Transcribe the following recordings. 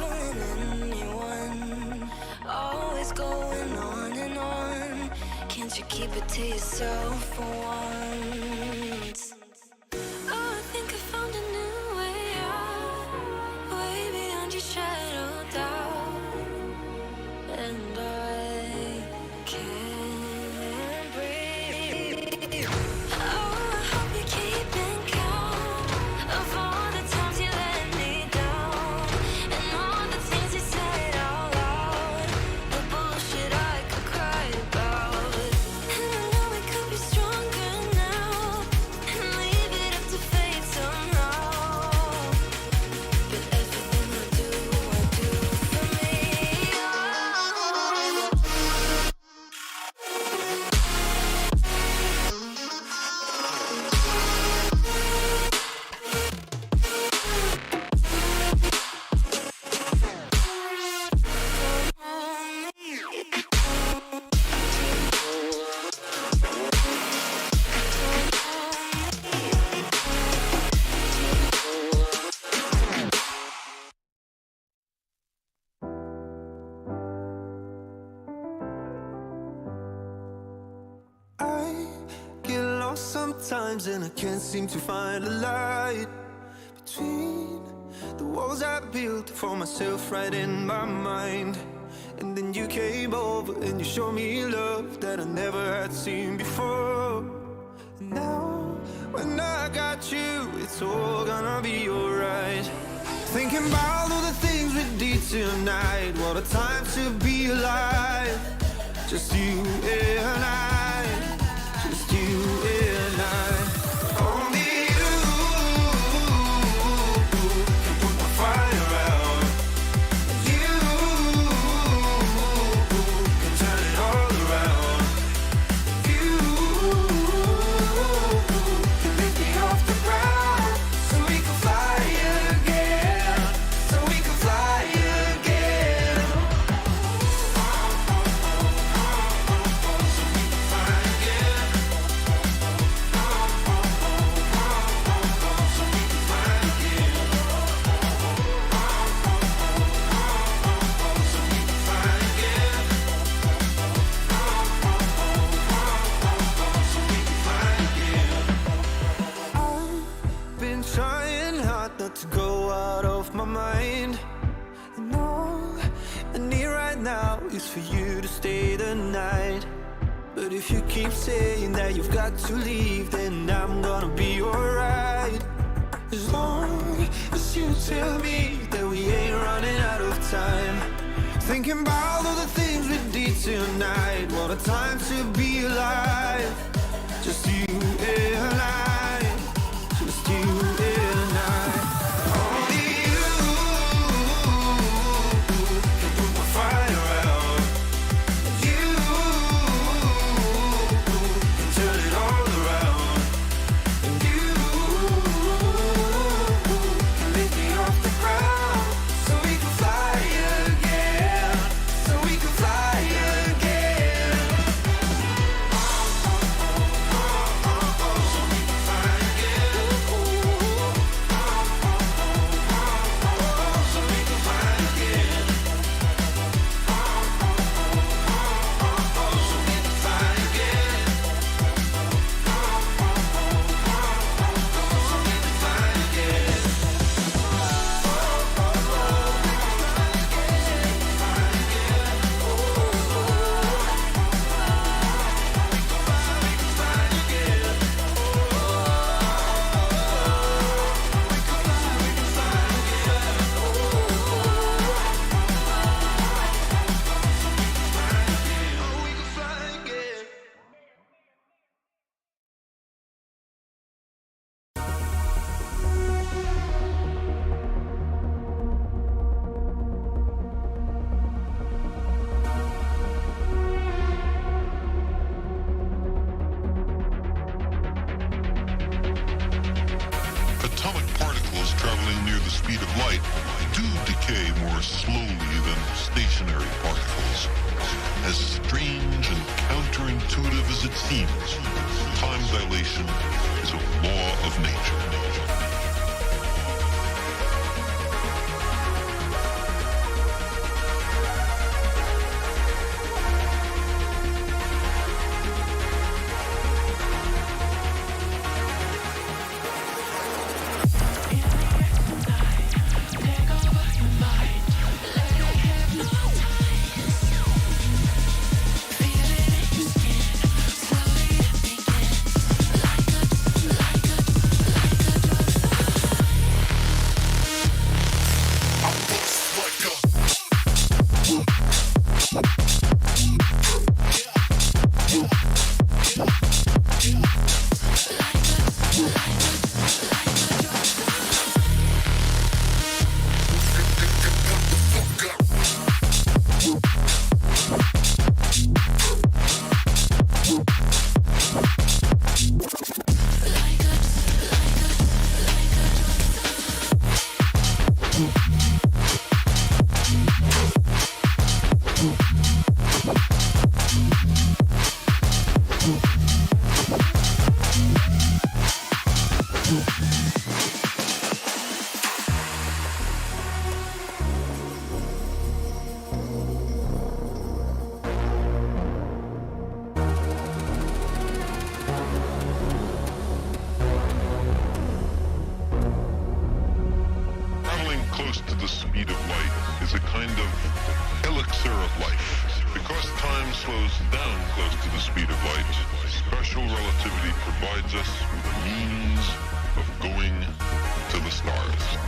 calling anyone. Always going on and on. Can't you keep it to yourself for once? Oh, I think I found a new way out, way beyond your shadow doubt. And I can't breathe. Oh, I hope you're keeping count of all the times you let me down, and all the things you said out loud, the bullshit I could cry about. And I know we could be stronger now, and leave it up to fate somehow. But everything I do for me. I get lost sometimes and I can't seem to find a light between the walls I built for myself right in my mind. And then you came over and you showed me love that I never had seen before. And now when I got you, it's all gonna be alright. Thinking about all the things we did tonight, what a time to be alive. Just you and I, just you and I. Only you can put my fire out. You can turn it all around. You can lift me off the ground, so we can fly again, so we can fly again. I've been trying hard not to go out of my mind, and all I need right now is for you to stay the night. But if you keep saying that you've got to leave, then I'm gonna be alright. As long as you tell me that we ain't running out of time. Thinking about all the things we did tonight, what a time to be alive. Just you and I, just you and I. Only you can put my fire out. You can turn it all around. And you can lift me off the ground, so we can fly again, so we can fly again. more slowly than stationary particles. As strange and counterintuitive as it seems, time dilation is a law of nature. light is a kind of elixir of life. Because time slows down close to the speed of light, special relativity provides us with a means of going to the stars.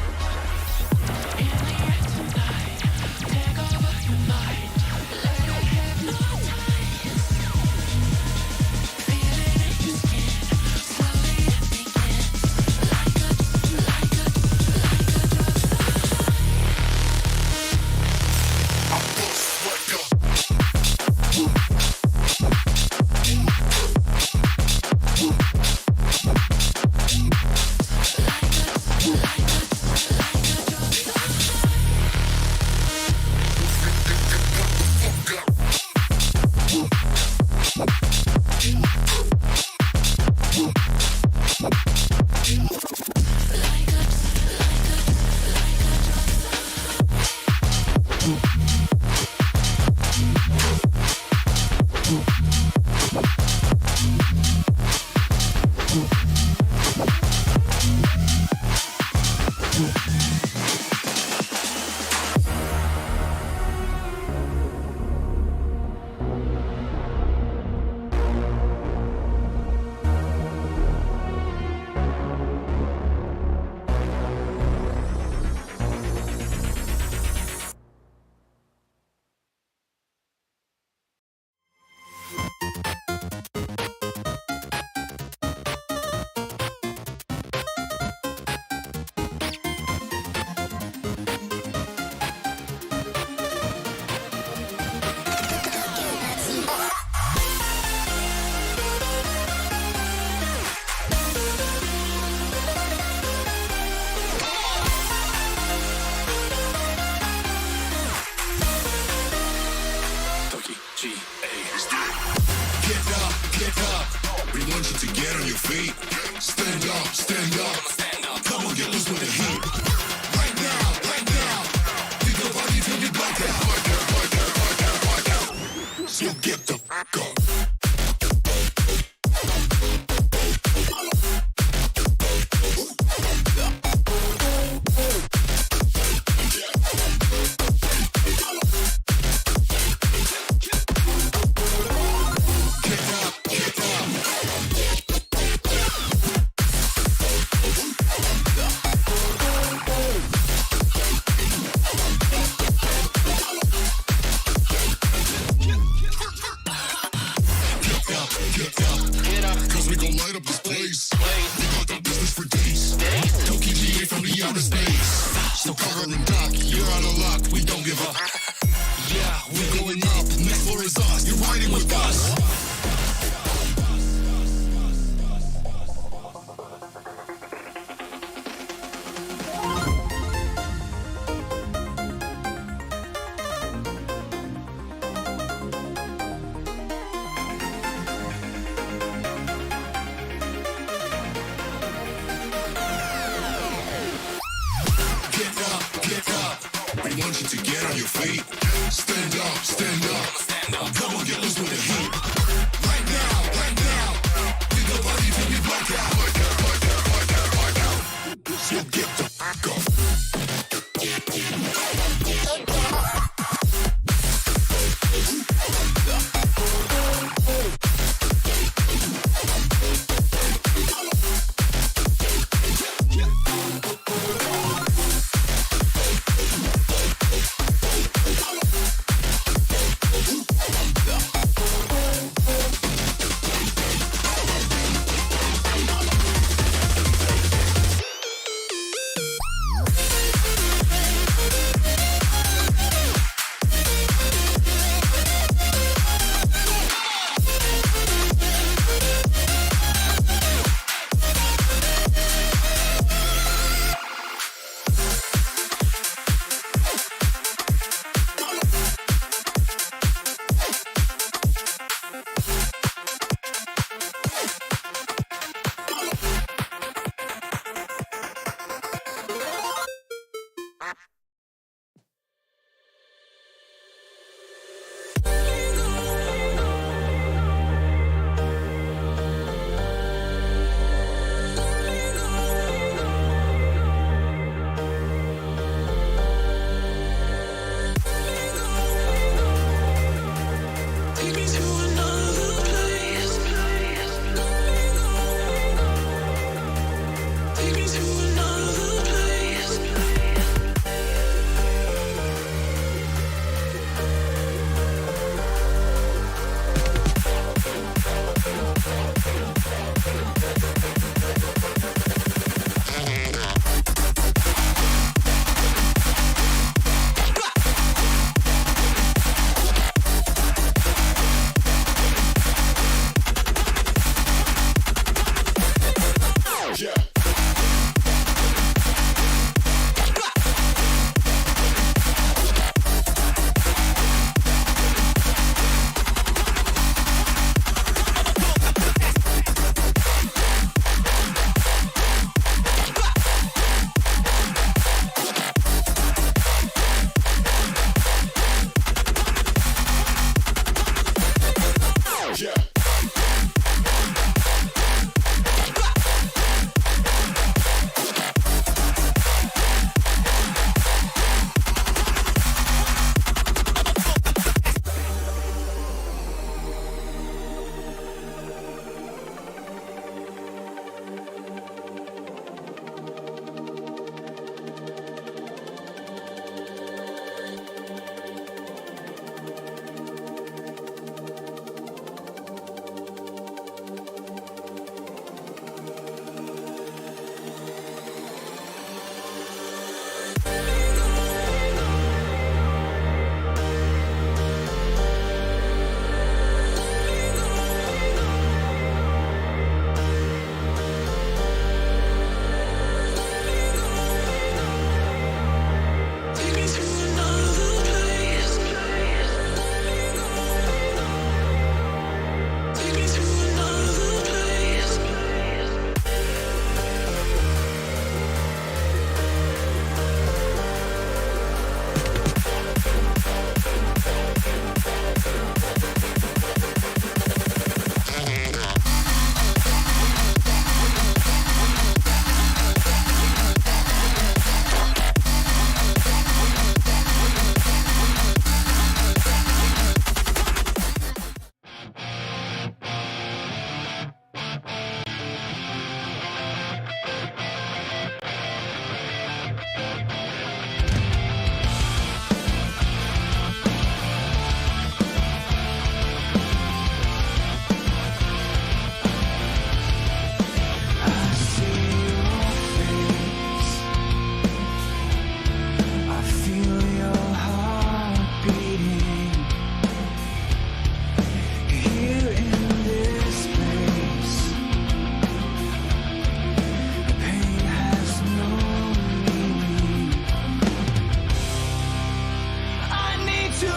to know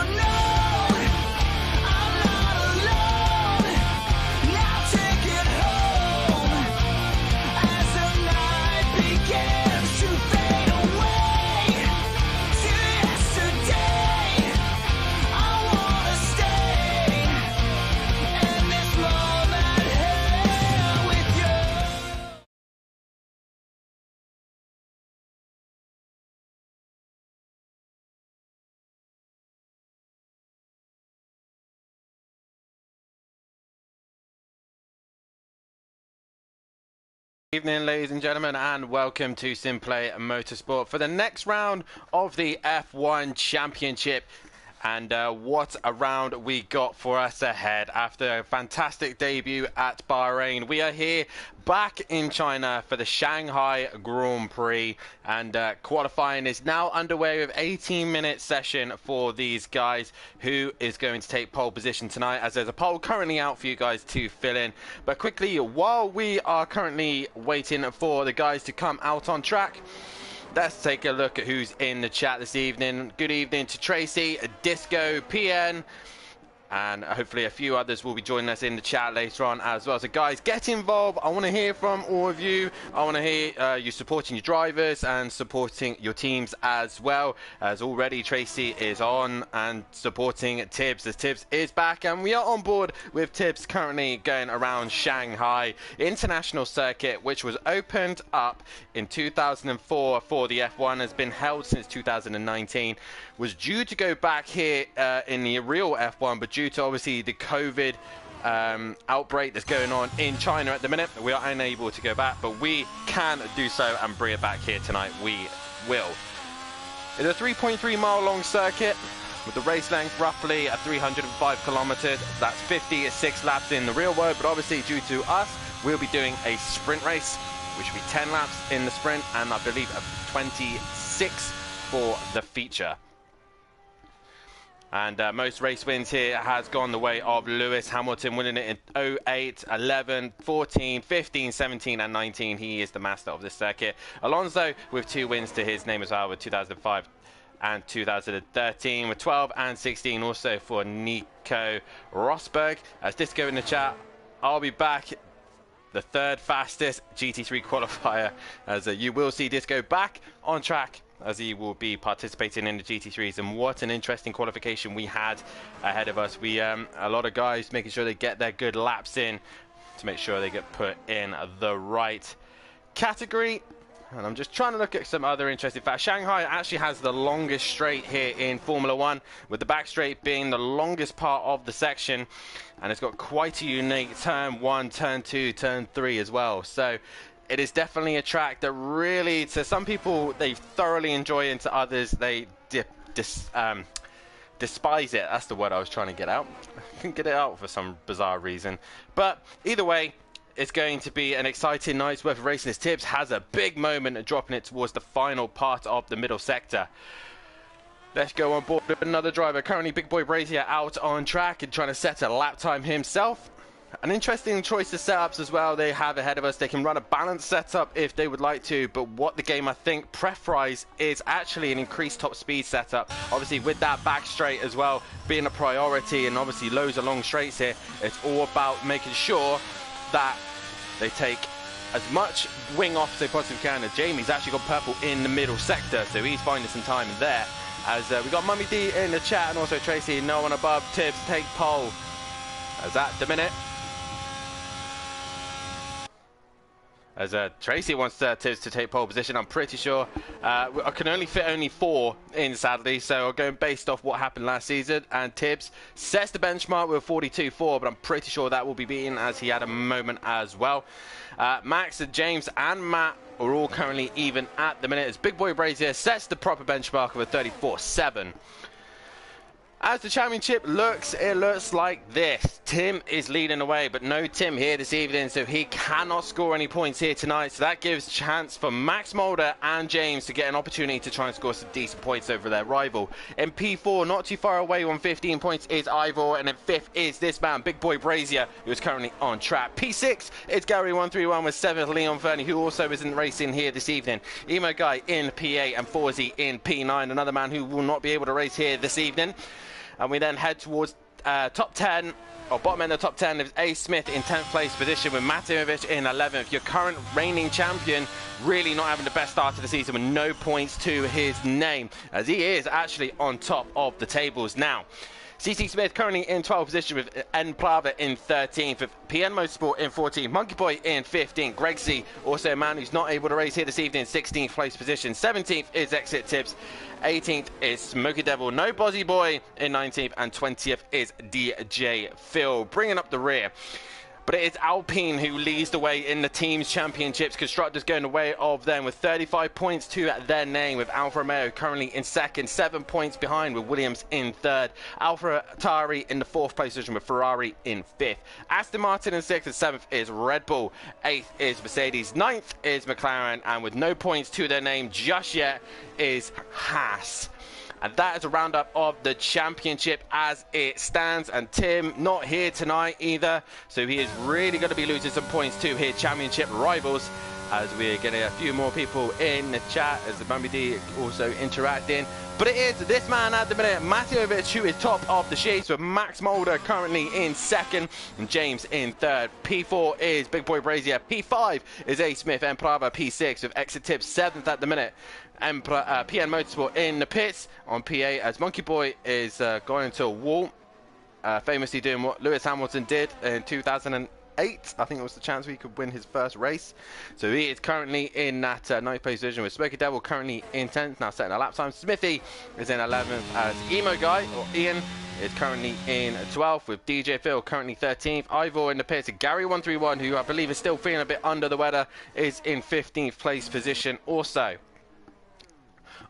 I'm not alone. Now take it home as the night begins to fade away to yesterday. I wanna stay in this moment here with you. Evening, ladies and gentlemen, and welcome to Simplay Motorsport for the next round of the F1 Championship. And what a round we got for us ahead after a fantastic debut at Bahrain. We are here back in China for the Shanghai Grand Prix, and qualifying is now underway with 18-minute session for these guys. Who is going to take pole position tonight, as there's a poll currently out for you guys to fill in. But quickly, while we are currently waiting for the guys to come out on track, let's take a look at who's in the chat this evening. Good evening to Tracy, Disco, PN, and hopefully a few others will be joining us in the chat later on as well. So guys, get involved. I want to hear from all of you. I want to hear you supporting your drivers and supporting your teams as well. As already Tracy is on and supporting Tibbs, as Tibbs is back, and we are on board with Tibbs currently going around Shanghai International Circuit, which was opened up in 2004 for the F1, has been held since 2019, was due to go back here in the real F1, but due to obviously the COVID outbreak that's going on in China at the minute, we are unable to go back, but we can do so and bring it back here tonight. We will. It's a 3.3 mile long circuit with the race length roughly at 305 kilometers. That's 56 laps in the real world, but obviously due to us, we'll be doing a sprint race, which will be 10 laps in the sprint, and I believe 26 for the feature. And most race wins here has gone the way of Lewis Hamilton, winning it in 08, 11, 14, 15, 17 and 19. He is the master of this circuit. Alonso with 2 wins to his name as well, with 2005 and 2013, with 12 and 16 also for Nico Rosberg. As Disco in the chat, I'll be back, the 3rd fastest GT3 qualifier, as you will see Disco back on track, as he will be participating in the GT3s. And what an interesting qualification we had ahead of us. We a lot of guys making sure they get their good laps in to make sure they get put in the right category. And I'm just trying to look at some other interesting facts. Shanghai actually has the longest straight here in Formula 1, with the back straight being the longest part of the section, and it's got quite a unique turn 1, turn 2, turn 3 as well. So it is definitely a track that really, to some people, they thoroughly enjoy, and to others, they despise it. That's the word I was trying to get out. I couldn't get it out for some bizarre reason. But either way, it's going to be an exciting night's worth of racing, as Tibbs has a big moment and dropping it towards the final part of the middle sector. Let's go on board with another driver. Currently, Big Boy Brazier out on track and trying to set a lap time himself. An interesting choice of setups as well they have ahead of us. They can run a balanced setup if they would like to, but what the game I think prefers is actually an increased top speed setup. Obviously with that back straight as well being a priority, and obviously loads of long straights here, it's all about making sure that they take as much wing off as they possibly can. As Jamie's actually got purple in the middle sector, so he's finding some time in there. As we got Mummy D in the chat, and also Tracy, no one above Tibbs, take pole. As at the minute, as Tracy wants Tibbs to take pole position, I'm pretty sure I can only fit only 4 in, sadly, so I'm going based off what happened last season, and Tibbs sets the benchmark with 42.4, but I'm pretty sure that will be beaten, as he had a moment as well. Max and James and Matt are all currently even at the minute, as Big Boy Brazier sets the proper benchmark of a 34.7. As the championship looks, it looks like this. Tim is leading away, but no Tim here this evening, so he cannot score any points here tonight. So that gives chance for Max Mulder and James to get an opportunity to try and score some decent points over their rival. In P4, not too far away on 15 points, is Ivor, and in 5th is this man, Big Boy Brazier, who is currently on track. P6 is Gary131 with 7th, Leon Fernie, who also isn't racing here this evening. Emo Guy in P8 and Forzy in P9, another man who will not be able to race here this evening. and we then head towards top 10, or bottom end of the top 10 is A. Smith in 10th place position with Matimovic in 11th. Your current reigning champion really not having the best start to the season with no points to his name, as he is actually on top of the tables now. CC Smith currently in 12th position with N. Plava in 13th, with PN Motorsport in 14th, Monkey Boy in 15th, Greg C, also a man who's not able to race here this evening, 16th place position, 17th is Exit Tips, 18th is Smoky Devil, no Bozzy Boy in 19th, and 20th is DJ Phil, bringing up the rear. But it is Alpine who leads the way in the Teams Championships. Constructors going the way of them with 35 points to their name, with Alfa Romeo currently in second, 7 points behind with Williams in third. AlphaTauri in the 4th place position with Ferrari in 5th. Aston Martin in 6th and 7th is Red Bull. 8th is Mercedes. 9th is McLaren. And with no points to their name just yet is Haas. And that is a roundup of the championship as it stands. And Tim not here tonight either, so he is really going to be losing some points to his championship rivals, as we're getting a few more people in the chat as the Bambi D also interacting. But it is this man at the minute, Matimovic, who is top of the sheets, with Max Mulder currently in second and James in third. P4 is Big Boy Brazier. P5 is A. Smith and Prava. P6 with Exit Tips 7th at the minute. And PN Motorsport in the pits on P8 as Monkey Boy is going into a wall, famously doing what Lewis Hamilton did in 2008. I think it was the chance he could win his first race. So he is currently in that 9th place position with Smoky Devil currently in 10th, now setting a lap time. Smithy is in 11th as Emo Guy, or Ian, is currently in 12th with DJ Phil currently 13th. Ivor in the pits, Gary131, who I believe is still feeling a bit under the weather, is in 15th place position also.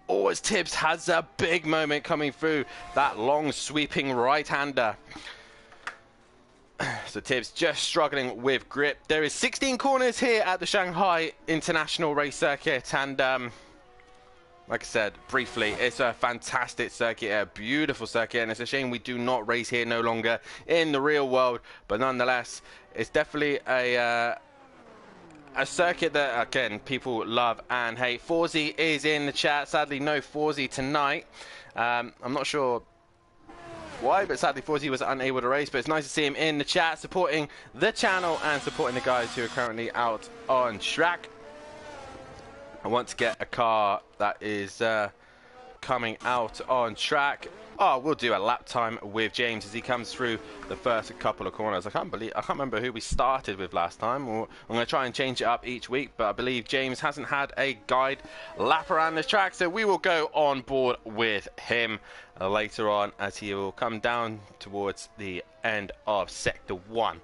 Always Tibbs has a big moment coming through that long sweeping right-hander. So Tibbs just struggling with grip. There is 16 corners here at the Shanghai International Race Circuit, and like I said briefly, it's a fantastic circuit, a beautiful circuit, and it's a shame we do not race here no longer in the real world, but nonetheless it's definitely a circuit that, again, people love and hate. Forzy is in the chat. Sadly, no Forzy tonight. I'm not sure why, but sadly, Forzy was unable to race. But it's nice to see him in the chat, supporting the channel and supporting the guys who are currently out on track. I want to get a car that is coming out on track. Oh, we'll do a lap time with James as he comes through the first couple of corners. I can't remember who we started with last time. I'm going to try and change it up each week, but I believe James hasn't had a guide lap around this track, so we will go on board with him later on as he will come down towards the end of Sector 1.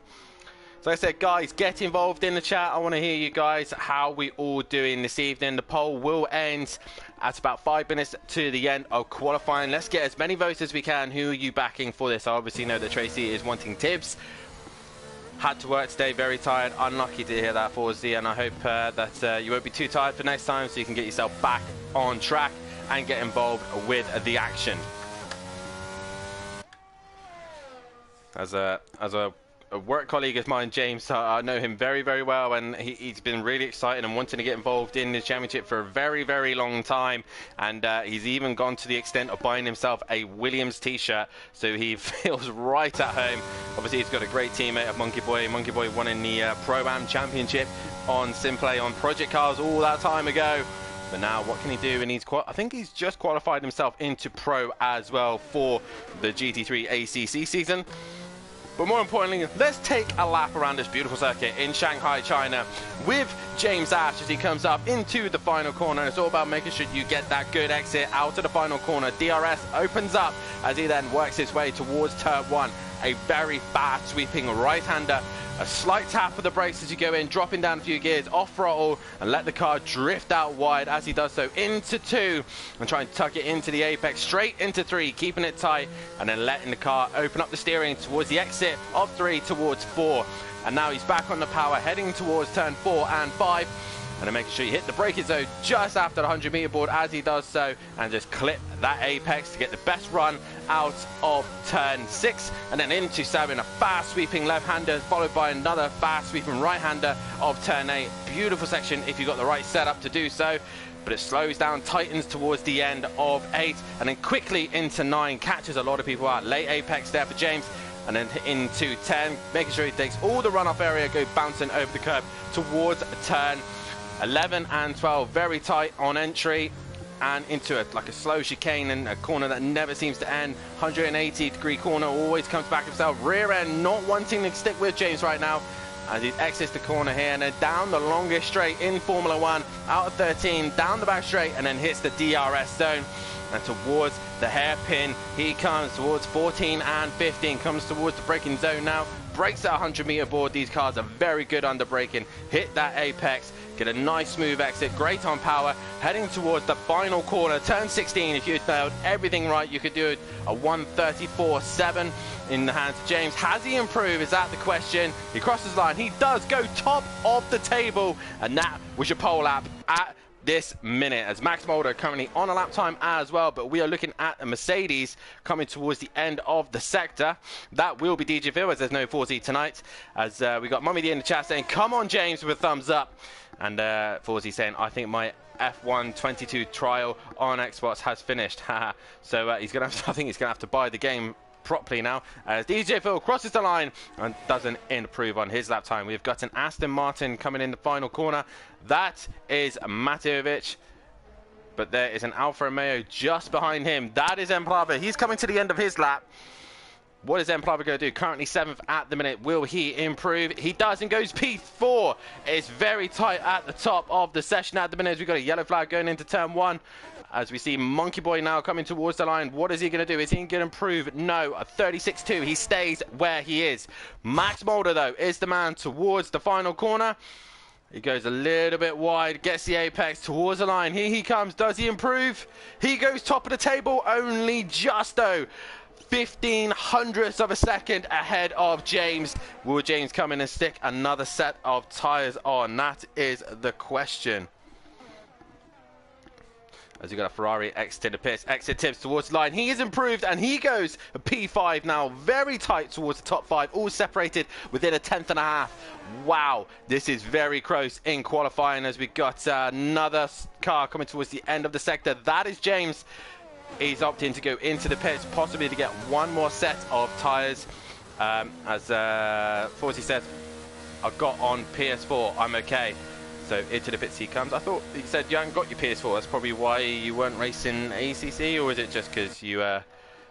So like I said, guys, get involved in the chat. I want to hear you guys, how we all doing this evening. The poll will end at about 5 minutes to the end of qualifying. Let's get as many votes as we can. Who are you backing for this? I obviously know that Tracy is wanting Tibbs. Had to work today, very tired. Unlucky to hear that, Forzy, and I hope that you won't be too tired for next time, so you can get yourself back on track and get involved with the action. As a work colleague of mine, James, I know him very, very well, and he's been really excited and wanting to get involved in the championship for a very, very long time, and he's even gone to the extent of buying himself a Williams t-shirt, so he feels right at home. Obviously, he's got a great teammate of Monkey Boy. Monkey Boy won in the Pro-Am Championship on Simplay on Project Cars all that time ago. But now, what can he do? And I think he's just qualified himself into Pro as well for the GT3 ACC season. But more importantly, let's take a lap around this beautiful circuit in Shanghai, China, with James Ash as he comes up into the final corner. It's all about making sure you get that good exit out of the final corner. DRS opens up as he then works his way towards turn 1. A very fast sweeping right-hander. A slight tap of the brakes as you go in, dropping down a few gears, off throttle, and let the car drift out wide as he does so into 2, and try and tuck it into the apex, straight into 3, keeping it tight, and then letting the car open up the steering towards the exit of 3 towards 4. And now he's back on the power, heading towards turn 4 and 5. And then making sure you hit the braking zone just after the 100-meter board as he does so, and just clip that apex to get the best run out of turn 6, and then into 7, a fast sweeping left-hander followed by another fast sweeping right-hander of turn 8. Beautiful section if you've got the right setup to do so. but it slows down, tightens towards the end of 8, and then quickly into 9, catches a lot of people out. Late apex there for James, and then into 10, making sure he takes all the runoff area, go bouncing over the curb towards turn 11 and 12, very tight on entry, and into like a slow chicane and a corner that never seems to end. 180-degree corner, always comes back himself. Rear end not wanting to stick with James right now, as he exits the corner here, and then down the longest straight in Formula 1, out of 13, down the back straight, and then hits the DRS zone. And towards the hairpin he comes, towards 14 and 15, comes towards the braking zone now, brakes at 100-meter board. These cars are very good under braking. Hit that apex, get a nice smooth exit, great on power, heading towards the final corner, turn 16. If you had failed everything right, you could do it a 1:34.7 in the hands of James. Has he improved? Is that the question? He crosses the line, he does go top of the table, and that was your pole lap at this minute, as Max Mulder currently on a lap time as well. But we are looking at a Mercedes coming towards the end of the sector. That will be DJ Phil, as there's no 4Z tonight, as we got Mummy D in the chat saying come on James with a thumbs up, and 4Z saying I think my F1 22 trial on Xbox has finished. So he's gonna have to, I think he's gonna have to buy the game properly now, as DJ Phil crosses the line and doesn't improve on his lap time. We've got an Aston Martin coming in the final corner. That is Matevich, but there is an Alfa Romeo just behind him. That is Emplava. He's coming to the end of his lap. What is Emplava going to do? Currently 7th at the minute. Will he improve? He does, and goes P4. It's very tight at the top of the session at the minute, as we've got a yellow flag going into turn 1. As we see Monkey Boy now coming towards the line. What is he going to do? Is he going to improve? No. A 36.2. He stays where he is. Max Mulder, though, is the man towards the final corner. He goes a little bit wide, gets the apex towards the line. Here he comes. Does he improve? He goes top of the table, only just, though. 15 hundredths of a second ahead of James. Will James come in and stick another set of tyres on? That is the question. As you got a Ferrari exiting the pits, exit tips towards the line. He is improved, and he goes a P5 now, very tight towards the top 5, all separated within a 10th and a half. Wow, this is very close in qualifying, as we got another car coming towards the end of the sector. That is James. He's opting to go into the pits, possibly to get one more set of tyres. As Forty said, I got on PS4, I'm okay. So into the pits he comes. I thought he said you haven't got your PS4. That's probably why you weren't racing ACC, or is it just because you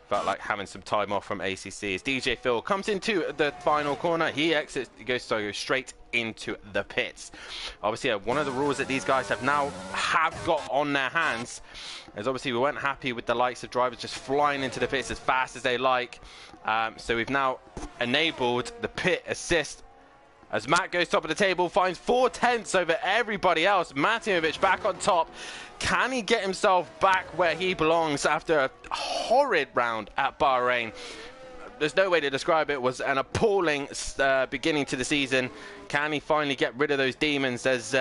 felt like having some time off from ACC? As DJ Phil comes into the final corner, he exits, he goes straight into the pits. Obviously, one of the rules that these guys have got on their hands is obviously we weren't happy with the likes of drivers just flying into the pits as fast as they like. So we've now enabled the pit assist, as Matt goes top of the table, finds 4/10 over everybody else. Matevich back on top. Can he get himself back where he belongs after a horrid round at Bahrain? There's no way to describe it. It was an appalling beginning to the season. Can he finally get rid of those demons, as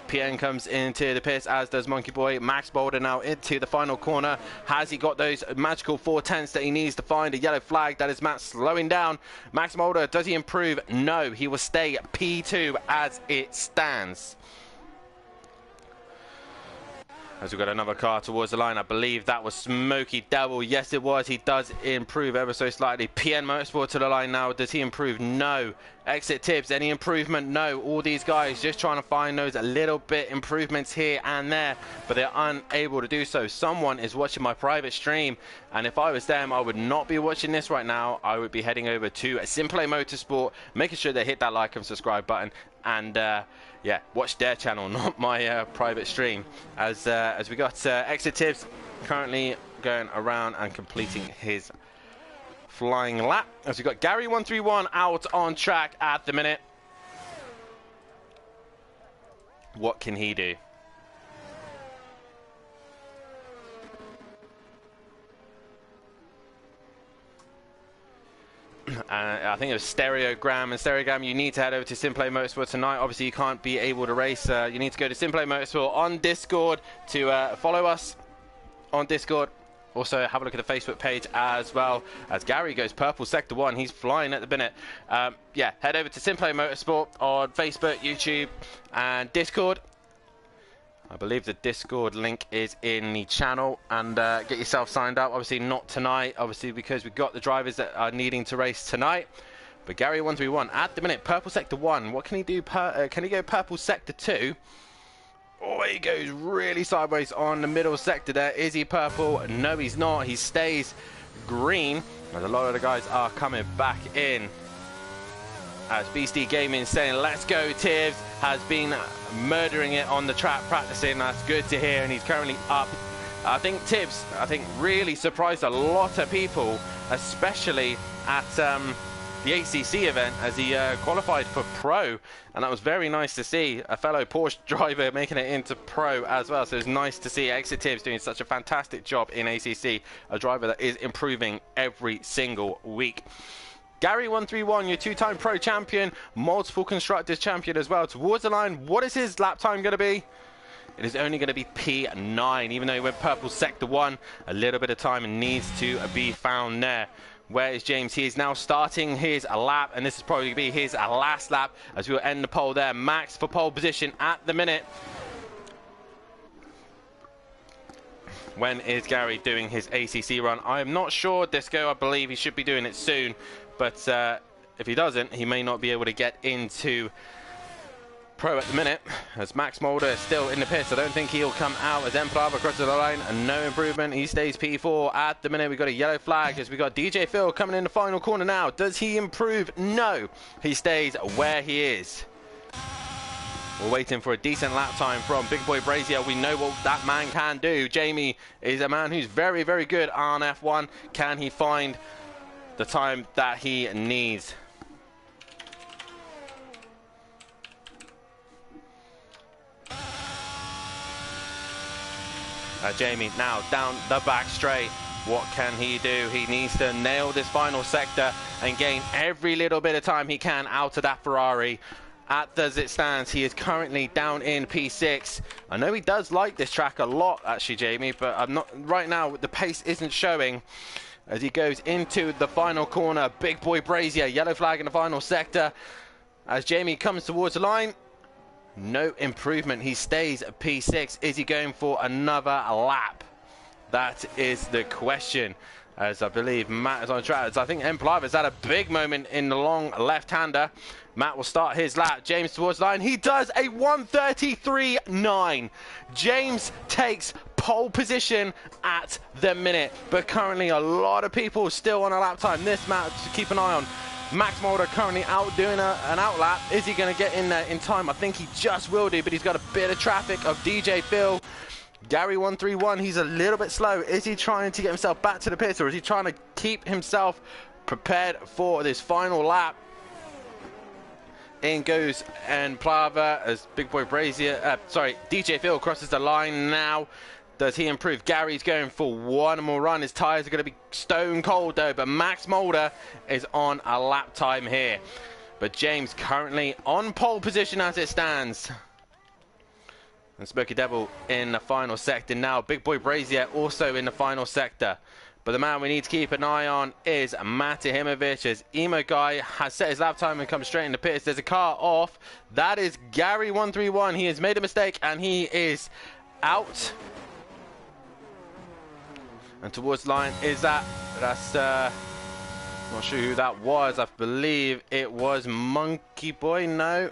PN comes into the pits, as does Monkey Boy. Max Mulder now into the final corner. Has he got those magical 4/10 that he needs to find a yellow flag? That is Matt slowing down. Max Mulder, does he improve? No, he will stay P2 as it stands. As we've got another car towards the line, I believe that was Smoky Devil. Yes, it was. He does improve ever so slightly. PN Motorsport to the line now. Does he improve? No. Exit tips, any improvement? No. All these guys just trying to find those a little bit improvements here and there, but they're unable to do so. Someone is watching my private stream, and if I was them, I would not be watching this right now. I would be heading over to Simplay Motorsport, making sure they hit that like and subscribe button, and yeah, watch their channel, not my private stream. As we got exit tips currently going around and completing his flying lap, as we got Gary 131 out on track at the minute. What can he do? I think it was Stereogram, and Stereogram, you need to head over to Simplay Motorsport tonight. Obviously, you can't be able to race. You need to go to Simplay Motorsport on Discord to follow us on Discord. Also, have a look at the Facebook page as well, as Gary goes purple sector 1. He's flying at the minute. Yeah, head over to Simplay Motorsport on Facebook, YouTube, and Discord. I believe the Discord link is in the channel, and get yourself signed up. Obviously not tonight, obviously, because we've got the drivers that are needing to race tonight. But Gary 131 at the minute, purple sector 1. What can he do? Can he go purple sector 2? Oh, he goes really sideways on the middle sector there. Is he purple? No, he's not. He stays green. As a lot of the guys are coming back in. As Beastie Gaming saying, let's go, Tibbs, has been murdering it on the track practicing. That's good to hear, and he's currently up. I think Tibbs, really surprised a lot of people, especially at the ACC event, as he qualified for Pro, and that was very nice to see a fellow Porsche driver making it into Pro as well. So it's nice to see Exit Tibbs doing such a fantastic job in ACC, a driver that is improving every single week. Gary 131, your two-time Pro champion, multiple Constructors champion as well. Towards the line, what is his lap time going to be? It is only going to be P9, even though he went purple sector 1. A little bit of time needs to be found there. Where is James? He is now starting his lap, and this is probably going to be his last lap as we'll end the pole there. Max for pole position at the minute. When is Gary doing his ACC run? I am not sure, Disco. I believe he should be doing it soon. But if he doesn't, he may not be able to get into Pro at the minute, as Max Mulder is still in the pits. I don't think he'll come out as Emplava crosses the line, and no improvement. He stays P4 at the minute. We've got a yellow flag as we got DJ Phil coming in the final corner now. Does he improve? No, he stays where he is. We're waiting for a decent lap time from Big Boy Brazier. We know what that man can do. Jamie is a man who's very, very good on F1. Can he find the time that he needs? Jamie now down the back straight. What can he do? He needs to nail this final sector and gain every little bit of time he can out of that Ferrari. As it stands, he is currently down in P6. I know he does like this track a lot, actually, Jamie, but I'm not right now. The pace isn't showing as he goes into the final corner. Big Boy Brazier, yellow flag in the final sector. As Jamie comes towards the line, no improvement. He stays at P6. Is he going for another lap? That is the question. As I believe Matt is on track. As I think Emplava has had a big moment in the long left-hander. Matt will start his lap. James towards the line. He does a 1:33.9. James takes pole position at the minute. But currently a lot of people still on a lap time. This Matt to keep an eye on. Max Mulder currently out doing an outlap. Is he going to get in there in time? I think he just will do, but he's got a bit of traffic of DJ Phil. Gary 131, he's a little bit slow. Is he trying to get himself back to the pits, or is he trying to keep himself prepared for this final lap? In goes Emplava as Big Boy Brazier, DJ Phil crosses the line now. Does he improve? Gary's going for one more run. His tyres are going to be stone cold though, but Max Mulder is on a lap time here. But James currently on pole position as it stands. And Smokey Devil in the final sector now. Big Boy Brazier also in the final sector. But the man we need to keep an eye on is Matahimovic, as Emo Guy has set his lap time and comes straight in the pits. There's a car off. That is Gary 131. He has made a mistake and he is out. And towards the line is that's not sure who that was. I believe it was Monkey Boy. No,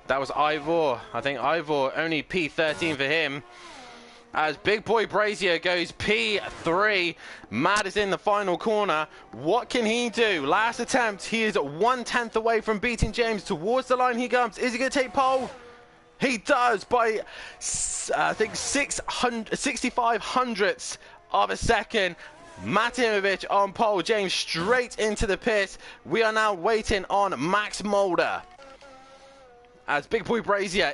that was Ivor. I think Ivor, only P13 for him. As Big Boy Brazier goes P3. Matt is in the final corner. What can he do? Last attempt. He is 1/10 away from beating James. Towards the line he comes. Is he going to take pole? He does by, I think, 65 hundredths of a second. Matimovic on pole. James straight into the pit. We are now waiting on Max Mulder, as Big Boy Brazier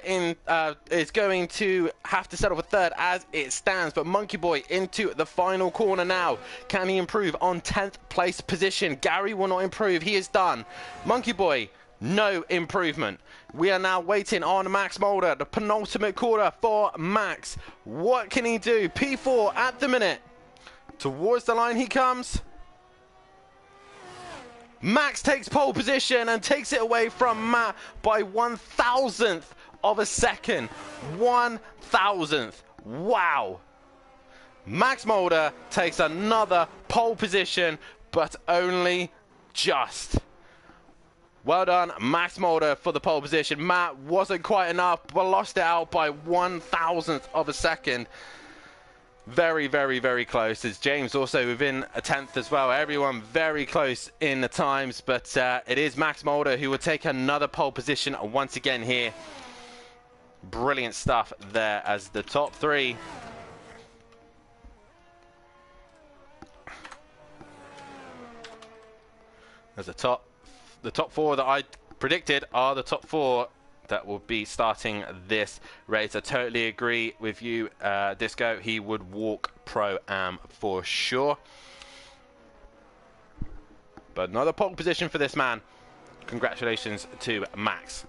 is going to have to settle for third as it stands. But Monkey Boy into the final corner now. Can he improve on 10th place position? Gary will not improve. He is done. Monkey Boy, no improvement. We are now waiting on Max Mulder, the penultimate corner for Max. What can he do? P4 at the minute. Towards the line he comes. Max takes pole position and takes it away from Matt by 1,000th of a second. 1,000th. Wow. Max Mulder takes another pole position, but only just. Well done, Max Mulder, for the pole position. Matt wasn't quite enough, but lost it out by 1,000th of a second. Very, very, very close. As James also within a 10th as well. Everyone very close in the times, but it is Max Mulder who will take another pole position once again here. Brilliant stuff there as the top three. As the top four that I predicted are the top four that will be starting this race. I totally agree with you, Disco. He would walk Pro-Am for sure. But another pole position for this man. Congratulations to Max.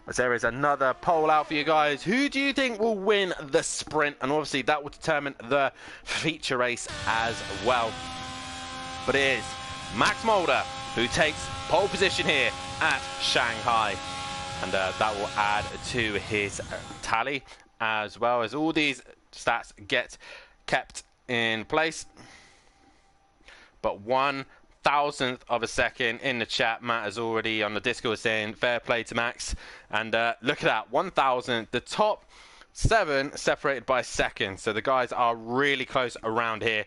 As there is another poll out for you guys. Who do you think will win the sprint? And obviously that will determine the feature race as well. But it is Max Mulder who takes pole position here at Shanghai. And that will add to his tally, as well as all these stats get kept in place. But 1,000th of a second in the chat. Matt is already on the Discord saying fair play to Max. And look at that, 1,000. The top 7 separated by seconds. So the guys are really close around here.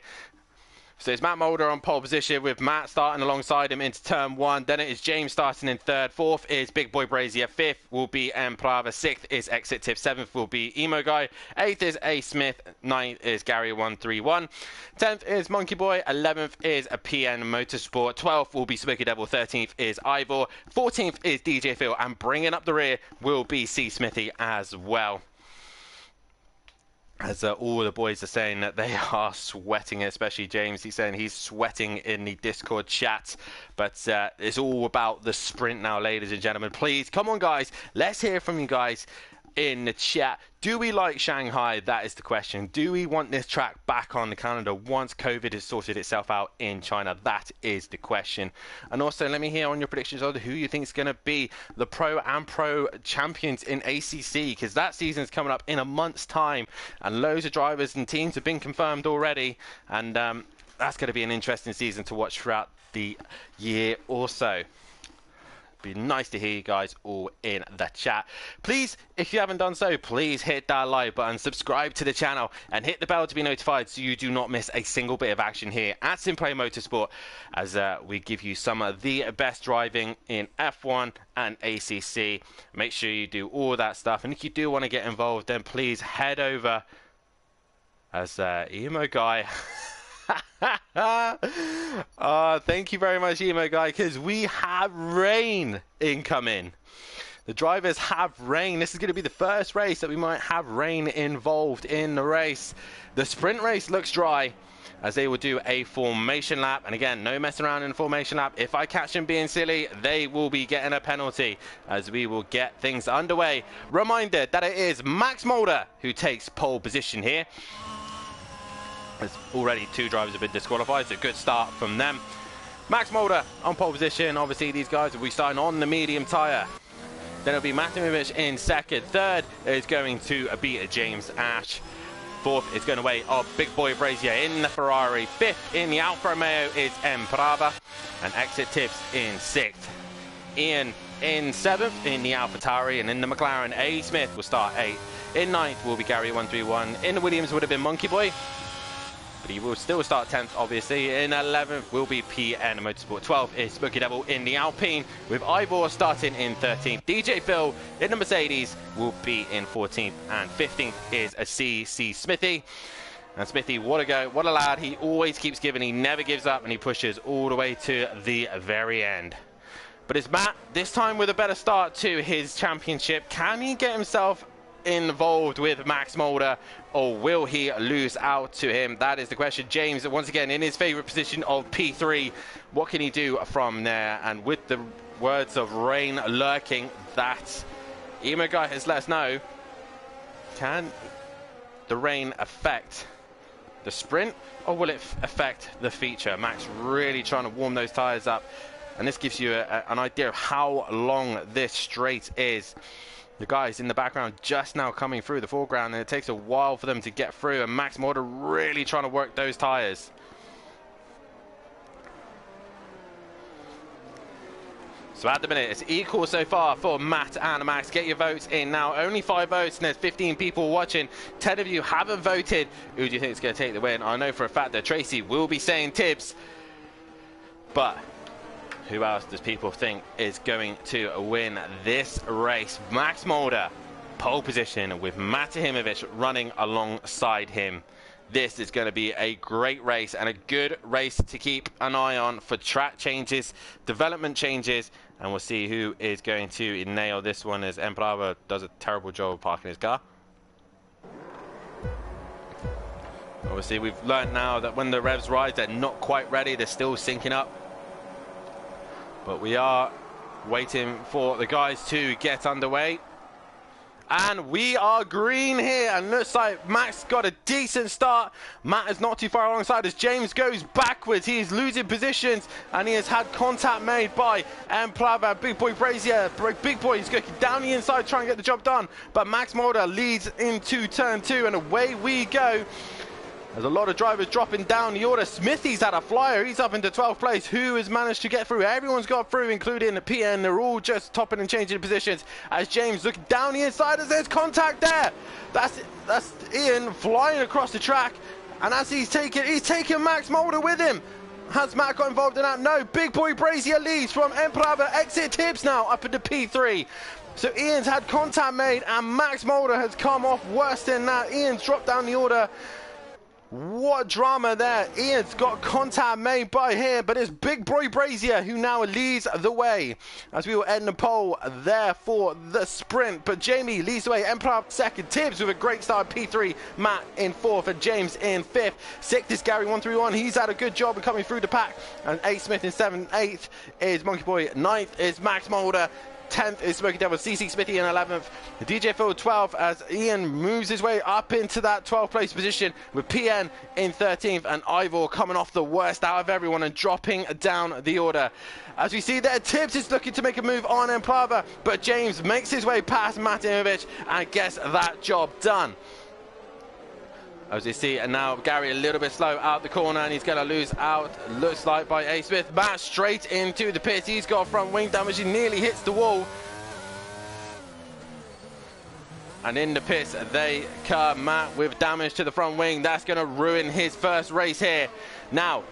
So it's Matt Mulder on pole position with Matt starting alongside him into turn 1. Then it is James starting in 3rd. 4th is Big Boy Brazier. 5th will be M. Prava. 6th is Exit Tip. 7th will be Emo Guy. 8th is A. Smith. 9th is Gary131. 10th is Monkey Boy. 11th is a PN Motorsport. 12th will be Smoky Devil. 13th is Ivor. 14th is DJ Phil. And bringing up the rear will be C. Smithy as well. As all the boys are saying that they are sweating, especially James. He's saying he's sweating in the Discord chat. But it's all about the sprint now, ladies and gentlemen. Please, come on, guys. Let's hear from you guys in the chat. Do we like Shanghai? That is the question. Do we want this track back on the calendar once COVID has sorted itself out in China? That is the question. And also, let me hear on your predictions of who you think is going to be the Pro and Pro champions in ACC, because that season's coming up in a month's time, and loads of drivers and teams have been confirmed already. And that's going to be an interesting season to watch throughout the year also. Be nice to hear you guys all in the chat. Please, if you haven't done so, please hit that like button, subscribe to the channel, and hit the bell to be notified so you do not miss a single bit of action here at Simplay Motorsport, as we give you some of the best driving in F1 and ACC. Make sure you do all that stuff, and if you do want to get involved, then please head over as Emo Guy. Thank you very much, Emo Guy, because we have rain incoming. The drivers have rain. This is going to be the first race that we might have rain involved in the race. The sprint race looks dry, as they will do a formation lap. And again, no messing around in the formation lap. If I catch them being silly, they will be getting a penalty, as we will get things underway. Reminder that it is Max Mulder who takes pole position here. As already 2 drivers have been disqualified, so good start from them. Max Mulder on pole position. Obviously, these guys will be starting on the medium tyre. Then it'll be Matimovic in 2nd. 3rd is going to be James Ash. 4th is going away of Big Boy Brazier in the Ferrari. 5th in the Alfa Romeo is M. Prava. And Exit Tips in 6th. Ian in 7th in the AlphaTauri, and in the McLaren, A. Smith will start 8th. In 9th will be Gary131. In the Williams would have been Monkey Boy, but he will still start 10th, obviously. In 11th will be PN Motorsport. 12th is Smoky Devil in the Alpine, with Ivor starting in 13th. DJ Phil in the Mercedes will be in 14th, and 15th is a C. Smithy. And Smithy, what a go, what a lad. He always keeps giving, he never gives up, and he pushes all the way to the very end. But it's Matt, this time with a better start to his championship. Can he get himself involved with Max Mulder, or will he lose out to him? That is the question. James, once again, in his favorite position of P3. What can he do from there? And with the words of rain lurking, that Emo Guy has let us know, can the rain affect the sprint, or will it affect the feature? Max really trying to warm those tires up and this gives you an idea of how long this straight is. The guys in the background just now coming through the foreground, and it takes a while for them to get through, and Max Morder really trying to work those tires. So at the minute, it's equal so far for Matt and Max. Get your votes in now. Only 5 votes, and there's 15 people watching. 10 of you haven't voted. Who do you think is going to take the win? I know for a fact that Tracy will be saying Tibbs, but who else does people think is going to win this race? Max Molder, pole position with Matahimovic running alongside him. This is going to be a great race and a good race to keep an eye on for track changes, development changes, and we'll see who is going to nail this one as Emperava does a terrible job of parking his car. Obviously, we've learned now that when the revs rise, they're not quite ready. They're still syncing up. But we are waiting for the guys to get underway. And we are green here, and looks like Max got a decent start. Matt is not too far alongside as James goes backwards. He is losing positions, and he has had contact made by Emplava. Big Boy Brazier. Big Boy is going down the inside trying to get the job done, but Max Molder leads into turn 2, and away we go. There's a lot of drivers dropping down the order. Smithy's had a flyer. He's up into 12th place. Who has managed to get through? Everyone's got through, including the PN. They're all just topping and changing positions as James looking down the inside as there's contact there. That's Ian flying across the track. And as he's taking Max Molder with him. Has Matt got involved in that? No. Big Boy Brazier leads from Emperava. Exit Tibbs now up into P3. So Ian's had contact made, and Max Molder has come off worse than that. Ian's dropped down the order. What drama there. Ian's got contact made by him, but it's Big Boy Brazier who now leads the way as we will end the pole there for the sprint. But Jamie leads the way. Emperor second. Tibbs with a great start. P3. Matt in 4th and James in 5th. 6th is Gary 131. He's had a good job of coming through the pack. And A Smith in 7th. 8th is Monkey Boy. 9th is Max Molder. 10th is Smoky Devil. CC Smithy in 11th. The DJ Phil 12th as Ian moves his way up into that 12th place position with PN in 13th and Ivor coming off the worst out of everyone and dropping down the order. As we see there, Tibbs is looking to make a move on Emplava, but James makes his way past Matimovic and gets that job done. As you see, and now Gary a little bit slow out the corner, and he's going to lose out, looks like, by A. Smith. Matt straight into the pit. He's got front wing damage. He nearly hits the wall. And in the pits, they come. Matt with damage to the front wing. That's going to ruin his first race here. Now,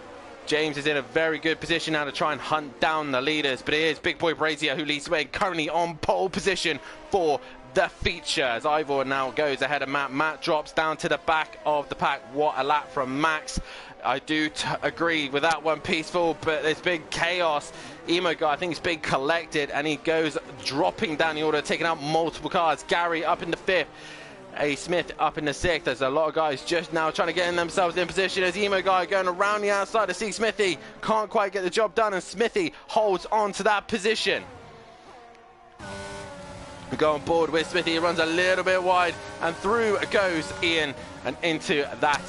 James is in a very good position now to try and hunt down the leaders, but it is Big Boy Brazier who leads the way, currently on pole position for the feature as Ivor now goes ahead of Matt. Matt drops down to the back of the pack. What a lap from Max. I do agree with that one, Peaceful, but there's big chaos. Emo guy, I think he's big collected, and he goes dropping down the order, taking out multiple cars. Gary up in the 5th. A. Smith up in the 6th. There's a lot of guys just now trying to get themselves in position as Emo guy going around the outside to see Smithy. Can't quite get the job done, and Smithy holds on to that position. We go on board with Smithy. He runs a little bit wide, and through goes Ian and into that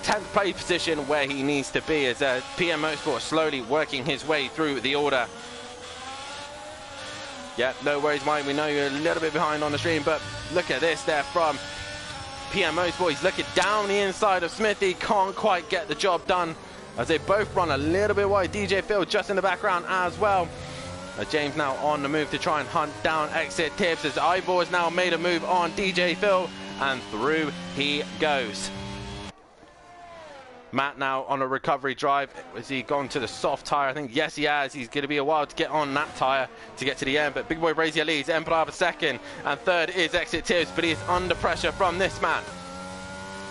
10th place position where he needs to be as PM Motorsport slowly working his way through the order. Yeah, no worries, Mike. We know you're a little bit behind on the stream, but look at this there from PM Motorsport. He's looking down the inside of Smithy. Can't quite get the job done as they both run a little bit wide. DJ Phil just in the background as well. James now on the move to try and hunt down exit Tibbs as Ivor has now made a move on DJ Phil, and through he goes. Matt now on a recovery drive. Has he gone to the soft tyre? I think yes he has. He's going to be a while to get on that tyre to get to the end, but Big Boy Brazier leads. Emperor second, and third is exit Tibbs, but he is under pressure from this man.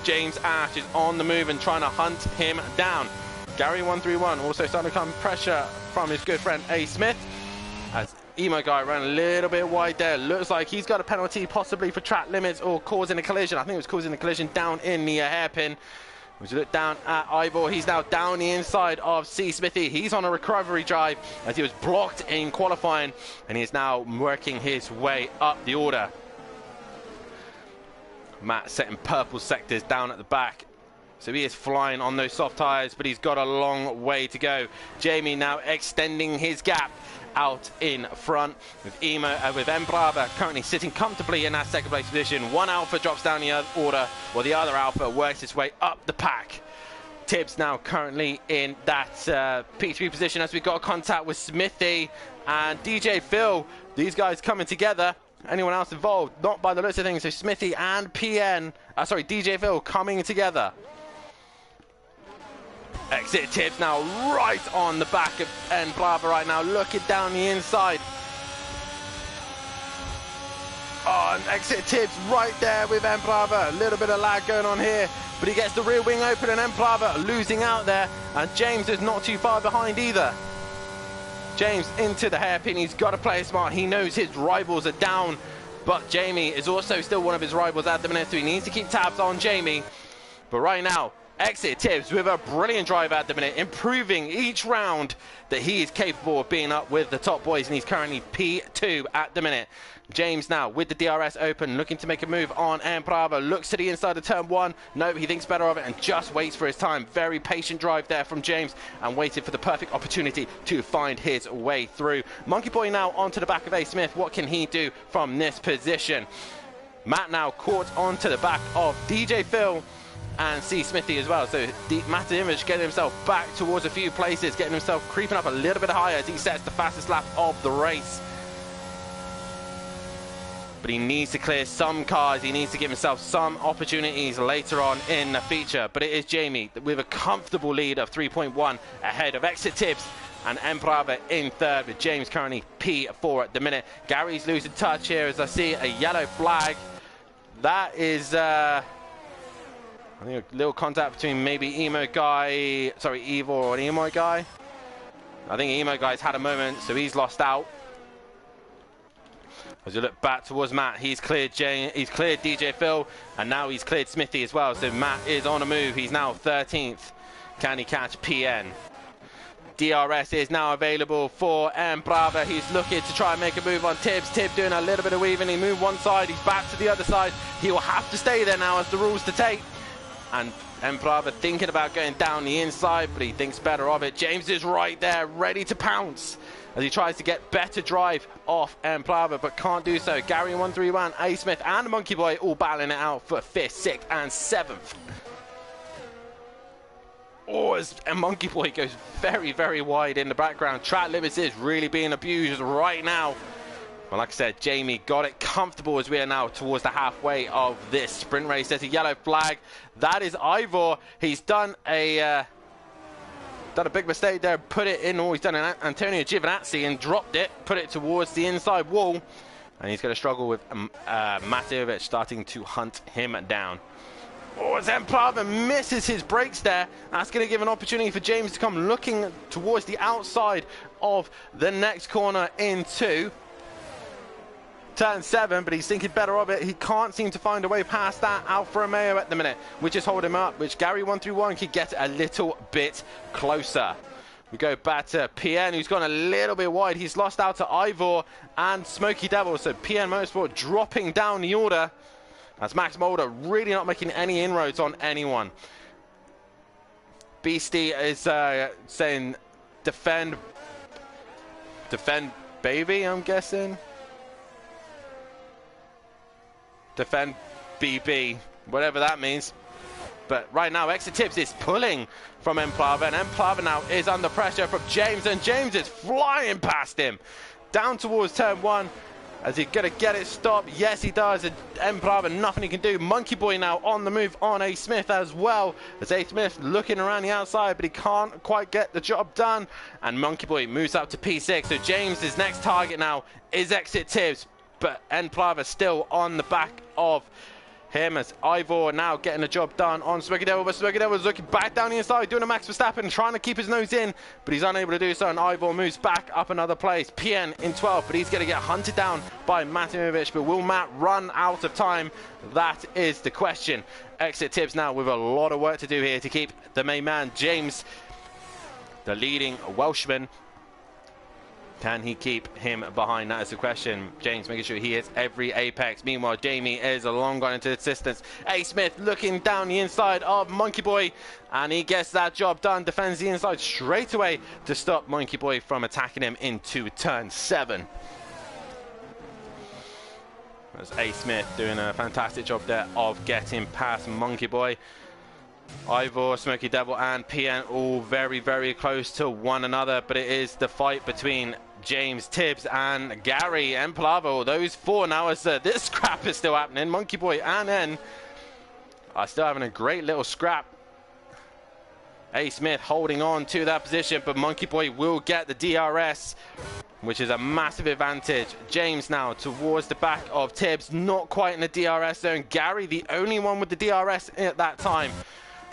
James Ash is on the move and trying to hunt him down. Gary 131 also starting to come pressure from his good friend A. Smith as Emo guy ran a little bit wide there. Looks like he's got a penalty possibly for track limits or causing a collision. I think it was causing a collision down in the hairpin. As you look down at Ivor, he's now down the inside of C. Smithy. He's on a recovery drive as he was blocked in qualifying, and he is now working his way up the order. Matt setting purple sectors down at the back. So he is flying on those soft tyres, but he's got a long way to go. Jamie now extending his gap out in front with Embrava currently sitting comfortably in that second place position. One Alpha drops down the order, while the other Alpha works its way up the pack. Tibbs now currently in that P3 position as we got contact with Smithy and DJ Phil. These guys coming together. Anyone else involved? Not by the looks of things. So Smithy and DJ Phil coming together. Exit Tibbs now right on the back of Embrava right now, looking down the inside. Oh, and Exit Tibbs right there with Embrava. A little bit of lag going on here, but he gets the rear wing open and Embrava losing out there. And James is not too far behind either. James into the hairpin. He's got to play smart. He knows his rivals are down, but Jamie is also still one of his rivals at the minute, so he needs to keep tabs on Jamie. But right now, Exit Tibbs with a brilliant drive at the minute, improving each round that he is capable of being up with the top boys, and he's currently P2 at the minute. James now with the DRS open, looking to make a move on Embrava, looks to the inside of turn one. No, he thinks better of it and just waits for his time. Very patient drive there from James, and waited for the perfect opportunity to find his way through. Monkey Boy now onto the back of A. Smith. What can he do from this position? Matt now caught onto the back of DJ Phil and C. Smithy as well. So Matt Image getting himself back towards a few places, getting himself creeping up a little bit higher as he sets the fastest lap of the race. But he needs to clear some cars. He needs to give himself some opportunities later on in the feature. But it is Jamie with a comfortable lead of 3.1 ahead of Exit Tibbs and Embrava in third, with James currently P4 at the minute. Gary's losing touch here as I see a yellow flag. That is I think a little contact between maybe Ivor and Emo Guy. I think Emo Guy's had a moment, so he's lost out. As you look back towards Matt, he's cleared DJ Phil, and now he's cleared Smithy as well. So Matt is on a move. He's now 13th. Can he catch PN? DRS is now available for Embrava. He's looking to try and make a move on Tibbs. Tibbs doing a little bit of weaving. He moved one side. He's back to the other side. He will have to stay there now as the rules dictate. And Embrava thinking about going down the inside, but he thinks better of it. James is right there, ready to pounce as he tries to get better drive off Embrava, but can't do so. Gary in 131, A. Smith and Monkey Boy all battling it out for 5th, 6th and 7th. Oh, as Monkey Boy goes very, very wide in the background. Track limits is really being abused right now. Well, like I said, Jamie got it comfortable as we are now towards the halfway of this sprint race. There's a yellow flag. That is Ivor. He's done a big mistake there. Put it in, or he's done an Antonio Giovinazzi and dropped it. Put it towards the inside wall. And he's going to struggle with Matejovic starting to hunt him down. Oh, as Embrava misses his brakes there. That's going to give an opportunity for James to come looking towards the outside of the next corner into turn 7, but he's thinking better of it. He can't seem to find a way past that Alfa Romeo at the minute, which is holding him up, which Gary 131 could get a little bit closer. We go back to PN, who's gone a little bit wide. He's lost out to Ivor and Smoky Devil, so PN Motorsport dropping down the order as Max Mulder really not making any inroads on anyone. Beastie is saying defend baby, I'm guessing. Defend BB, whatever that means. But right now, Exit Tibbs is pulling from Embrava, and Embrava now is under pressure from James, and James is flying past him. Down towards turn 1. Is he going to get it stopped? Yes, he does. And Embrava, nothing he can do. Monkey Boy now on the move on A. Smith as well. As A. Smith looking around the outside, but he can't quite get the job done. And Monkey Boy moves up to P6. So James's next target now is Exit Tibbs. But Embrava still on the back of him as Ivor now getting the job done on Smoky Devil, but Smoky Devil is looking back down the inside, doing a Max Verstappen, trying to keep his nose in, but he's unable to do so, and Ivor moves back up another place. PN in 12th, but he's going to get hunted down by Matimovic, but will Matt run out of time? That is the question. Exit Tibbs now with a lot of work to do here to keep the main man, James, the leading Welshman, Can he keep him behind? That is the question. James making sure he hits every apex. Meanwhile, Jamie is a long gone into assistance. A. Smith looking down the inside of Monkey Boy, and he gets that job done. Defends the inside straight away to stop Monkey Boy from attacking him into turn 7. That's A. Smith doing a fantastic job there of getting past Monkey Boy. Ivor, Smoky Devil and PN all very, very close to one another, but it is the fight between James, Tibbs and Gary and Plavo. Those four now, as this scrap is still happening. Monkey Boy and N are still having a great little scrap. A. Smith holding on to that position, but Monkey Boy will get the DRS, which is a massive advantage. James now towards the back of Tibbs, not quite in the DRS zone. Gary, the only one with the DRS at that time,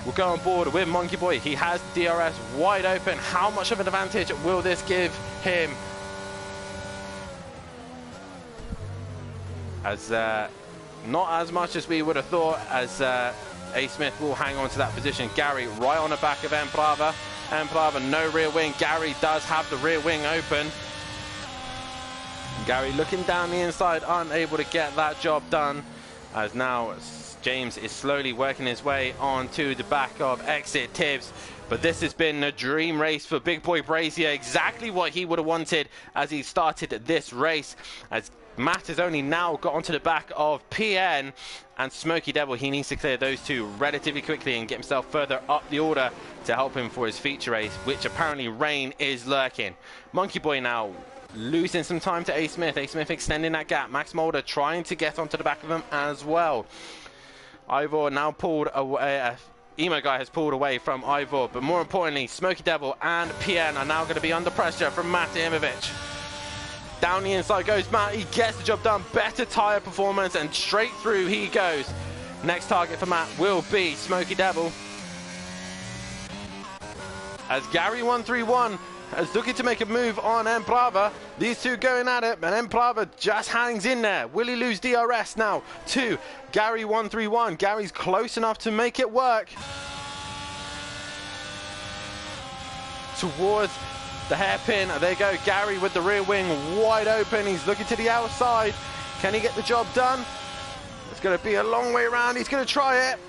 will go on board with Monkey Boy. He has DRS wide open. How much of an advantage will this give him? As not as much as we would have thought, as A. Smith will hang on to that position. Gary right on the back of Emplava. Emplava no rear wing. Gary does have the rear wing open. Gary looking down the inside, unable to get that job done, as now James is slowly working his way onto the back of Exit Tibbs. But this has been a dream race for Big Boy Brazier, exactly what he would have wanted as he started this race. As Matt has only now got onto the back of PN and Smoky Devil, he needs to clear those two relatively quickly and get himself further up the order to help him for his feature race, which apparently Rain is lurking. Monkey Boy now losing some time to A. Smith. A. Smith extending that gap. Max Mulder trying to get onto the back of him as well. Ivor now pulled away. Emo Guy has pulled away from Ivor, but more importantly, Smoky Devil and PN are now going to be under pressure from Matt Imovic. Down the inside goes Matt. He gets the job done. Better tyre performance, and straight through he goes. Next target for Matt will be Smoky Devil. As Gary 131 is looking to make a move on Emplava. These two going at it, and Emplava just hangs in there. Will he lose DRS now to Gary 131? Gary's close enough to make it work. Towards the hairpin, there you go. Gary with the rear wing wide open. He's looking to the outside. Can he get the job done? It's going to be a long way around. He's going to try it.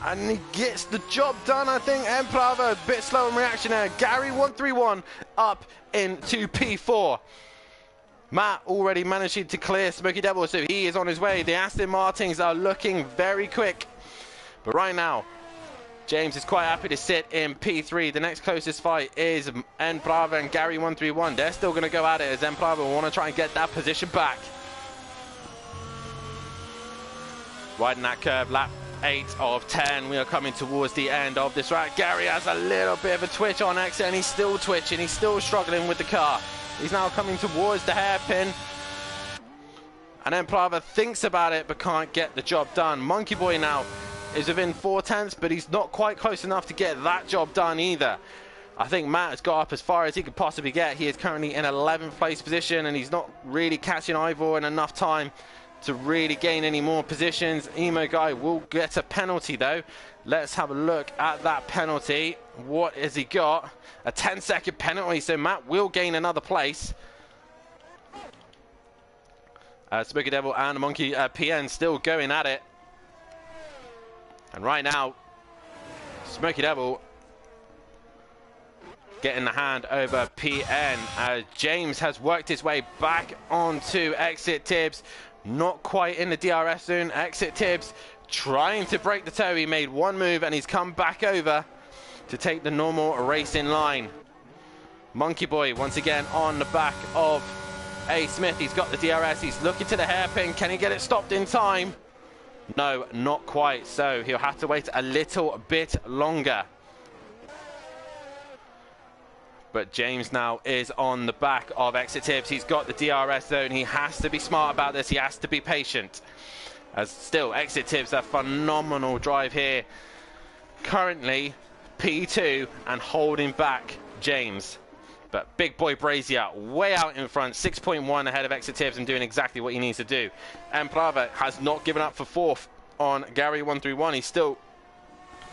And he gets the job done, I think. Emplava a bit slow in reaction there. Gary 131 up into P4. Matt already managing to clear Smoky Devil, so he is on his way. The Aston Martins are looking very quick. But right now, James is quite happy to sit in P3. The next closest fight is Emplava and Gary 131. They're still going to go at it, as Emplava will want to try and get that position back. Riding that curve, lap 8 of 10. We are coming towards the end of this race. Gary has a little bit of a twitch on exit, and he's still twitching. He's still struggling with the car. He's now coming towards the hairpin. And then Emplava thinks about it, but can't get the job done. Monkey Boy now is within 4/10, but he's not quite close enough to get that job done either. I think Matt has got up as far as he could possibly get. He is currently in 11th place position, and he's not really catching Ivor in enough time to really gain any more positions. Emo Guy will get a penalty though. Let's have a look at that penalty. What has he got? A 10-second penalty, so Matt will gain another place. Smoky Devil and Monkey PN still going at it. And right now, Smoky Devil getting the hand over PN. James has worked his way back onto Exit Tibbs. Not quite in the DRS zone. Exit Tibbs trying to break the toe. He made one move and he's come back over to take the normal racing line. Monkey Boy once again on the back of A. Smith. He's got the DRS. He's looking to the hairpin. Can he get it stopped in time? No, not quite. So he'll have to wait a little bit longer. But James now is on the back of Exit Tibbs. He's got the DRS zone. He has to be smart about this. He has to be patient. As still, Exit Tibbs, a phenomenal drive here. Currently, P2 and holding back James. But Big Boy Brazier way out in front, 6.1 ahead of Exit Tibbs and doing exactly what he needs to do. Emplava has not given up for 4th on Gary 131. He's still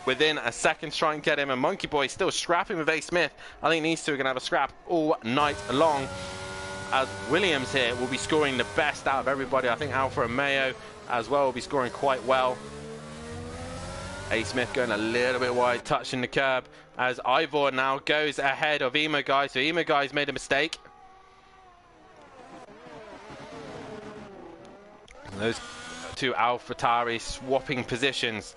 within a second to try and get him. And Monkey Boy still scrapping with A. Smith. I think these two are going to have a scrap all night long. as Williams here will be scoring the best out of everybody. I think Alfa Romeo as well will be scoring quite well. A. Smith going a little bit wide, touching the curb as Ivor now goes ahead of Emo Guy. So Emo Guy's made a mistake. Those two AlphaTauri swapping positions.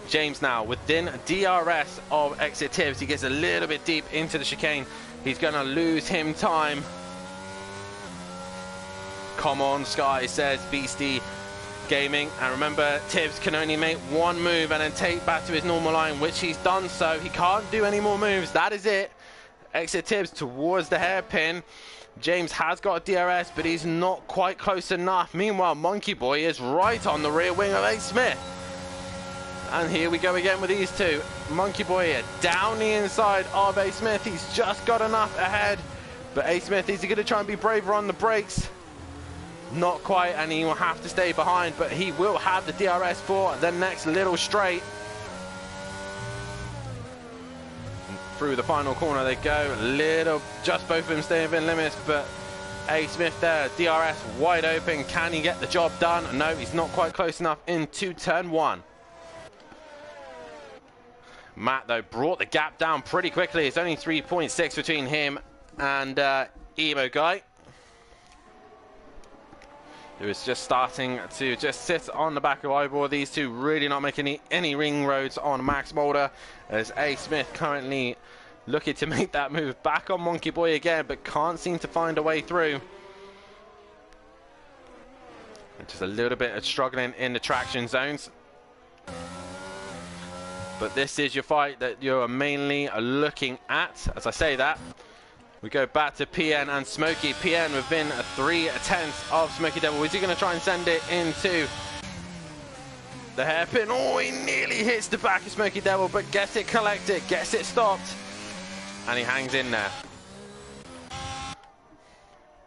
James now within DRS of Exit Tibbs. He gets a little bit deep into the chicane. He's going to lose him time. Come on, Sky, says Beastie Gaming. And remember, Tibbs can only make one move and then take back to his normal line, which he's done so. He can't do any more moves. That is it. Exit Tibbs towards the hairpin. James has got a DRS, but he's not quite close enough. Meanwhile, Monkey Boy is right on the rear wing of A. Smith. And here we go again with these two. Monkey Boy down the inside of A. Smith. He's just got enough ahead. But A. Smith, is he going to try and be braver on the brakes? Not quite, and he will have to stay behind, but he will have the DRS for the next little straight. Through the final corner they go. Little, just both of them stay within limits, but A. Smith there, DRS wide open. Can he get the job done? No, he's not quite close enough into turn one. Matt, though, brought the gap down pretty quickly. It's only 3.6 between him and Emo Guy, who is just starting to just sit on the back of Ivor. These two really not making any ring roads on Max Mulder, as A. Smith currently looking to make that move back on Monkey Boy again, but can't seem to find a way through. And just a little bit of struggling in the traction zones. But this is your fight that you're mainly looking at. As I say that, we go back to PN and Smokey. PN within 3/10 of Smokey Devil. Is he going to try and send it into the hairpin? Oh, he nearly hits the back of Smokey Devil, but gets it collected, gets it stopped, and he hangs in there.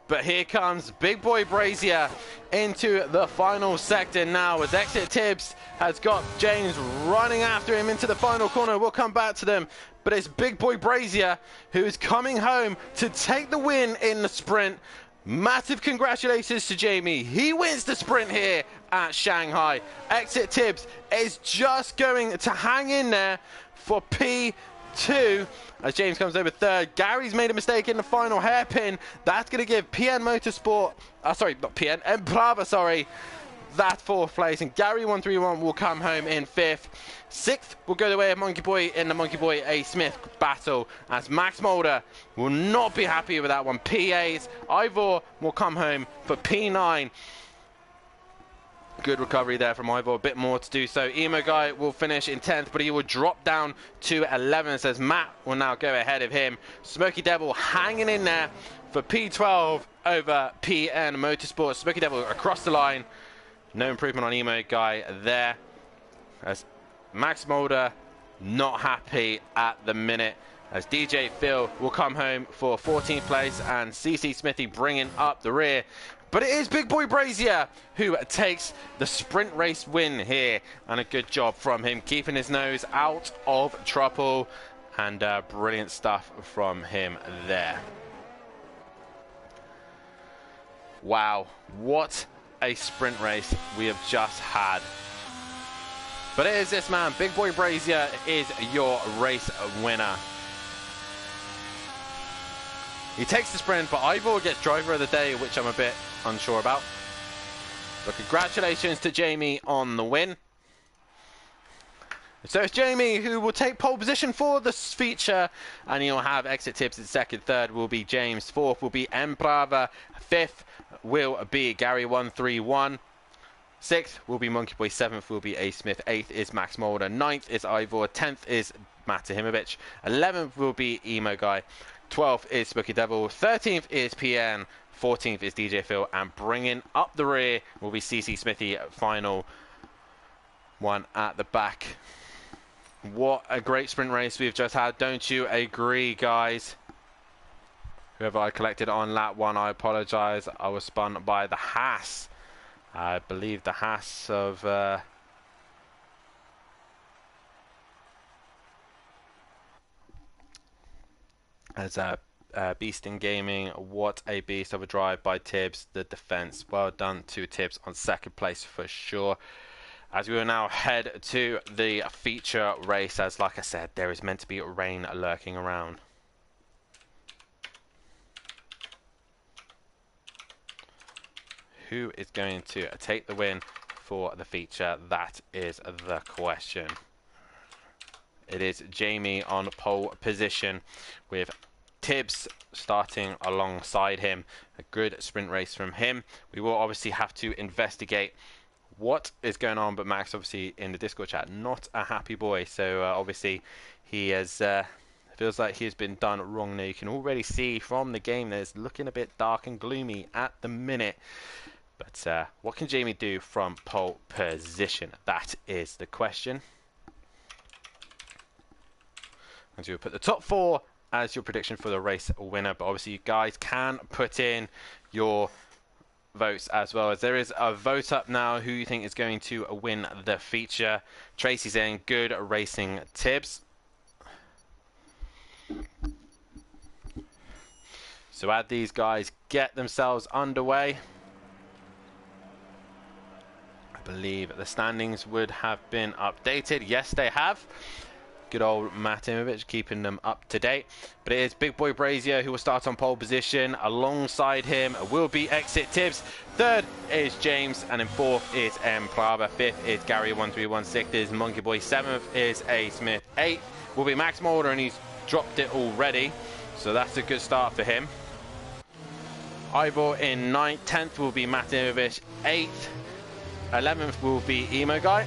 But here comes Big Boy Brazier into the final sector now, as Exit Tibbs has got James running after him into the final corner. We'll come back to them, but it's Big Boy Brazier who is coming home to take the win in the sprint. Massive congratulations to Jamie. He wins the sprint here at Shanghai. Exit Tibbs is just going to hang in there for P2 as James comes over third. Gary's made a mistake in the final hairpin. That's going to give PN Motorsport, sorry, not PN, Embrava, sorry, that fourth place. And Gary 131 will come home in fifth. Sixth will go the way of Monkey Boy in the Monkey Boy A. Smith battle, as Max Mulder will not be happy with that one. P8. Ivor will come home for P9. Good recovery there from Ivor, a bit more to do so. Emo Guy will finish in 10th, but he will drop down to 11th as Matt will now go ahead of him. Smokey Devil hanging in there for P12 over PN Motorsport. Smokey Devil across the line. No improvement on Emo Guy there, as Max Mulder not happy at the minute, as DJ Phil will come home for 14th place and CC Smithy bringing up the rear. But it is Big Boy Brazier who takes the sprint race win here, and a good job from him, keeping his nose out of trouble, and brilliant stuff from him there. Wow, what a sprint race we have just had. But it is this man, Big Boy Brazier is your race winner. He takes the sprint, but Ivor gets driver of the day, which I'm a bit unsure about. But congratulations to Jamie on the win. So it's Jamie who will take pole position for this feature, and he'll have Exit Tips in second. Third will be James. Fourth will be Embrava. Fifth will be Gary 131. Sixth will be Monkey Boy. Seventh will be A. Smith. Eighth is Max Mulder. Ninth is Ivor. 10th is Matt Tahimovic. 11th will be Emo Guy. 12th is Spooky Devil. 13th is PN. 14th is DJ Phil. And bringing up the rear will be CC Smithy. Final one at the back. What a great sprint race we've just had. Don't you agree, guys? Whoever I collected on lap 1, I apologize. I was spun by the Haas. I believe the Haas of... as Beast in Gaming. What a beast of a drive by Tibbs. The defense, well done to Tibbs on second place for sure. As we will now head to the feature race, as like I said, there is meant to be rain lurking around. Who is going to take the win for the feature? That is the question. It is Jamie on pole position with Tibbs starting alongside him. A good sprint race from him. We will obviously have to investigate what is going on, but Max obviously in the Discord chat, not a happy boy. So obviously he has feels like he has been done wrong now. You can already see from the game that it's looking a bit dark and gloomy at the minute. But what can Jamie do from pole position? That is the question. And you will put the top 4 as your prediction for the race winner, but obviously you guys can put in your votes as well, as there is a vote up now who you think is going to win the feature. Tracy's saying good racing Tibbs. So as these guys get themselves underway, I believe the standings would have been updated. Yes, they have. Good old Matimovic keeping them up to date. But it is Big Boy Brazier who will start on pole position. Alongside him will be Exit Tibbs. Third is James, and then fourth is M. Plava. Fifth is Gary 1316. Sixth is Monkey Boy. Seventh is A. Smith. Eighth will be Max Mulder, and he's dropped it already. So that's a good start for him. Ivor in 9th. 10th will be Matimovic. 8th. 11th will be Emo Guy.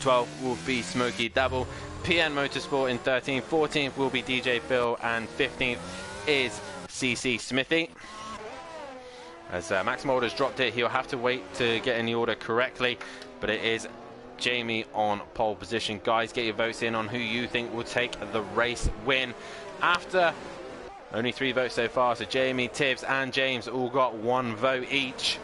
12th will be Smokey Devil. PN Motorsport in 13th. 14th will be DJ Phil, and 15th is CC Smithy. As Max Mulder's dropped it, he'll have to wait to get in the order correctly, but it is Jamie on pole position. Guys, get your votes in on who you think will take the race win. After only 3 votes so far, so Jamie, Tibbs and James all got 1 vote each.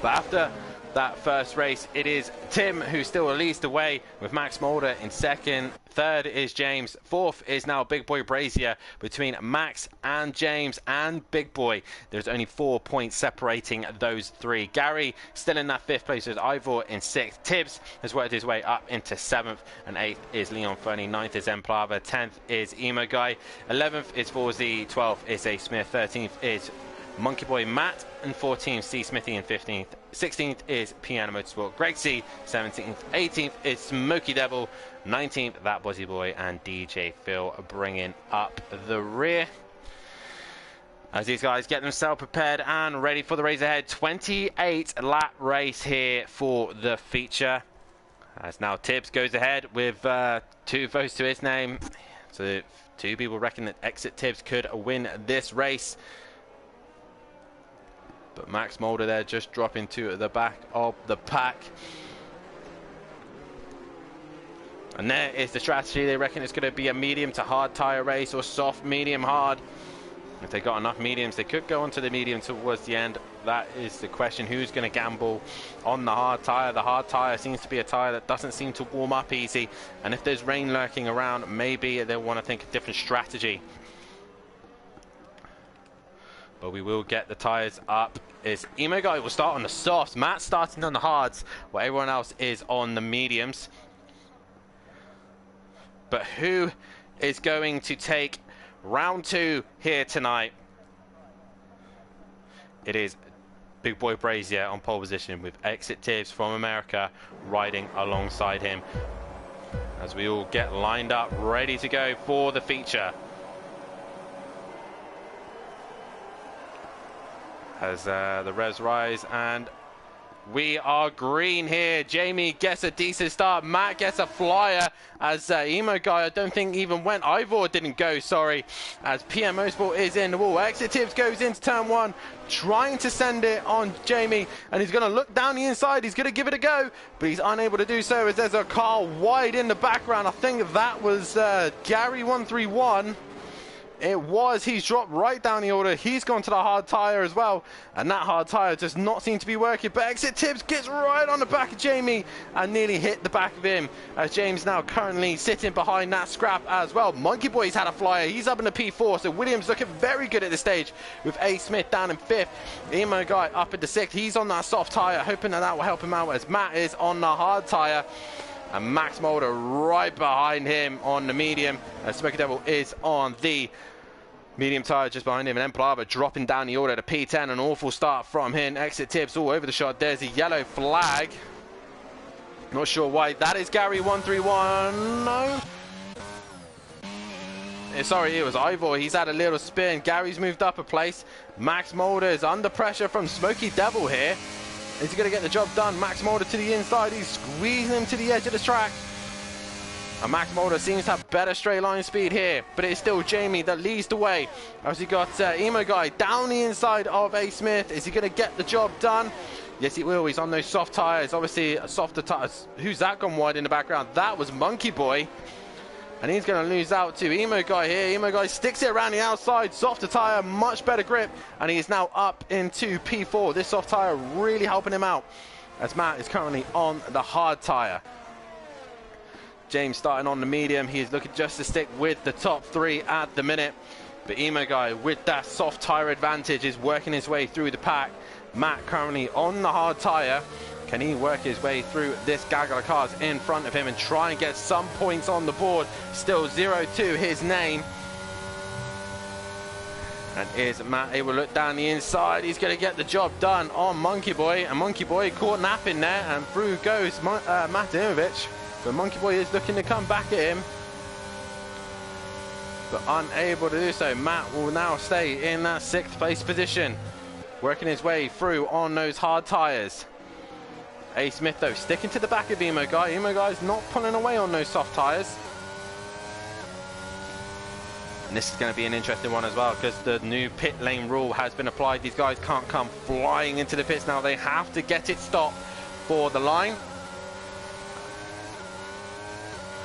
But after that first race, it is Tim who still leads the way with Max Mulder in 2nd. 3rd is James. 4th is now Big Boy Brazier. Between Max and James and Big Boy, there's only 4 points separating those 3. Gary still in that 5th place with Ivor in 6th. Tibbs has worked his way up into 7th, and 8th is Leon Fernie. 9th is Emplava. 10th is Emo Guy. 11th is 4Z. 12th is A. Smith. 13th is Monkey Boy Matt, and 14th C Smithy, and 15th. 16th is Piano Motorsport Greg C. 17th, 18th is Smokey Devil. 19th, That Bozzy Boy, and DJ Phil bringing up the rear. As these guys get themselves prepared and ready for the race ahead. 28 lap race here for the feature. As now Tibbs goes ahead with 2 votes to his name. So 2 people reckon that Exit Tibbs could win this race. But Max Mulder there just dropping to the back of the pack. And there is the strategy. They reckon it's going to be a medium to hard tyre race, or soft, medium, hard. If they got enough mediums, they could go onto the medium towards the end. That is the question. Who's going to gamble on the hard tyre? The hard tyre seems to be a tyre that doesn't seem to warm up easy. And if there's rain lurking around, maybe they'll want to think a different strategy. But we will get the tyres up. Is Emo Guy will start on the softs. Matt starting on the hards, while everyone else is on the mediums. But who is going to take round 2 here tonight? It is Big Boy Brazier on pole position with Exit Tibbs from America riding alongside him. As we all get lined up, ready to go for the feature. As the revs rise, and we are green here. Jamie gets a decent start. Matt gets a flyer, as Emo Guy I don't think even went. Ivor didn't go, sorry. As PM Motorsport is in the wall. Exit Tibbs goes into turn 1, trying to send it on Jamie, and he's going to look down the inside. He's going to give it a go, but he's unable to do so, as there's a car wide in the background. I think that was Gary 131. It was. He's dropped right down the order. He's gone to the hard tyre as well. And that hard tyre does not seem to be working. But Exit Tips gets right on the back of Jamie and nearly hit the back of him. As James now currently sitting behind that scrap as well. Monkey Boy's had a flyer. He's up in the P4. So Williams looking very good at this stage with A. Smith down in 5th. Emo Guy up in the 6th. He's on that soft tyre, hoping that will help him out as Matt is on the hard tyre. And Max Mulder right behind him on the medium. As Smoky Devil is on the medium tyre just behind him. And then Plava dropping down the order to P10. An awful start from him. Exit Tips all over the shot. There's a yellow flag. Not sure why. That is Gary 131. No. Sorry, it was Ivor. He's had a little spin. Gary's moved up a place. Max Mulder is under pressure from Smoky Devil here. Is he going to get the job done? Max Mulder to the inside. He's squeezing him to the edge of the track. And Max Mulder seems to have better straight line speed here. But it's still Jamie that leads the way. As he got Emo Guy down the inside of A. Smith. Is he going to get the job done? Yes, he will. He's on those soft tyres. Obviously, softer tyres. Who's that gone wide in the background? That was Monkey Boy. And he's going to lose out to Emo Guy here. Emo Guy sticks it around the outside. Softer tyre, much better grip. And he is now up into P4. This soft tyre really helping him out. As Matt is currently on the hard tyre. James starting on the medium. He is looking just to stick with the top 3 at the minute. But Emo Guy with that soft tyre advantage is working his way through the pack. Matt currently on the hard tyre. Can he work his way through this gaggle of cars in front of him and try and get some points on the board? Still 0-2 his name. And is Matt able to look down the inside? He's going to get the job done on Monkey Boy. And Monkey Boy caught napping there. And through goes Matimovic. But Monkey Boy is looking to come back at him. But unable to do so. Matt will now stay in that 6th place position. Working his way through on those hard tyres. A. Smith though sticking to the back of Emo Guy. Emo Guy's not pulling away on those soft tyres. And this is going to be an interesting one as well because the new pit lane rule has been applied. These guys can't come flying into the pits now. They have to get it stopped for the line.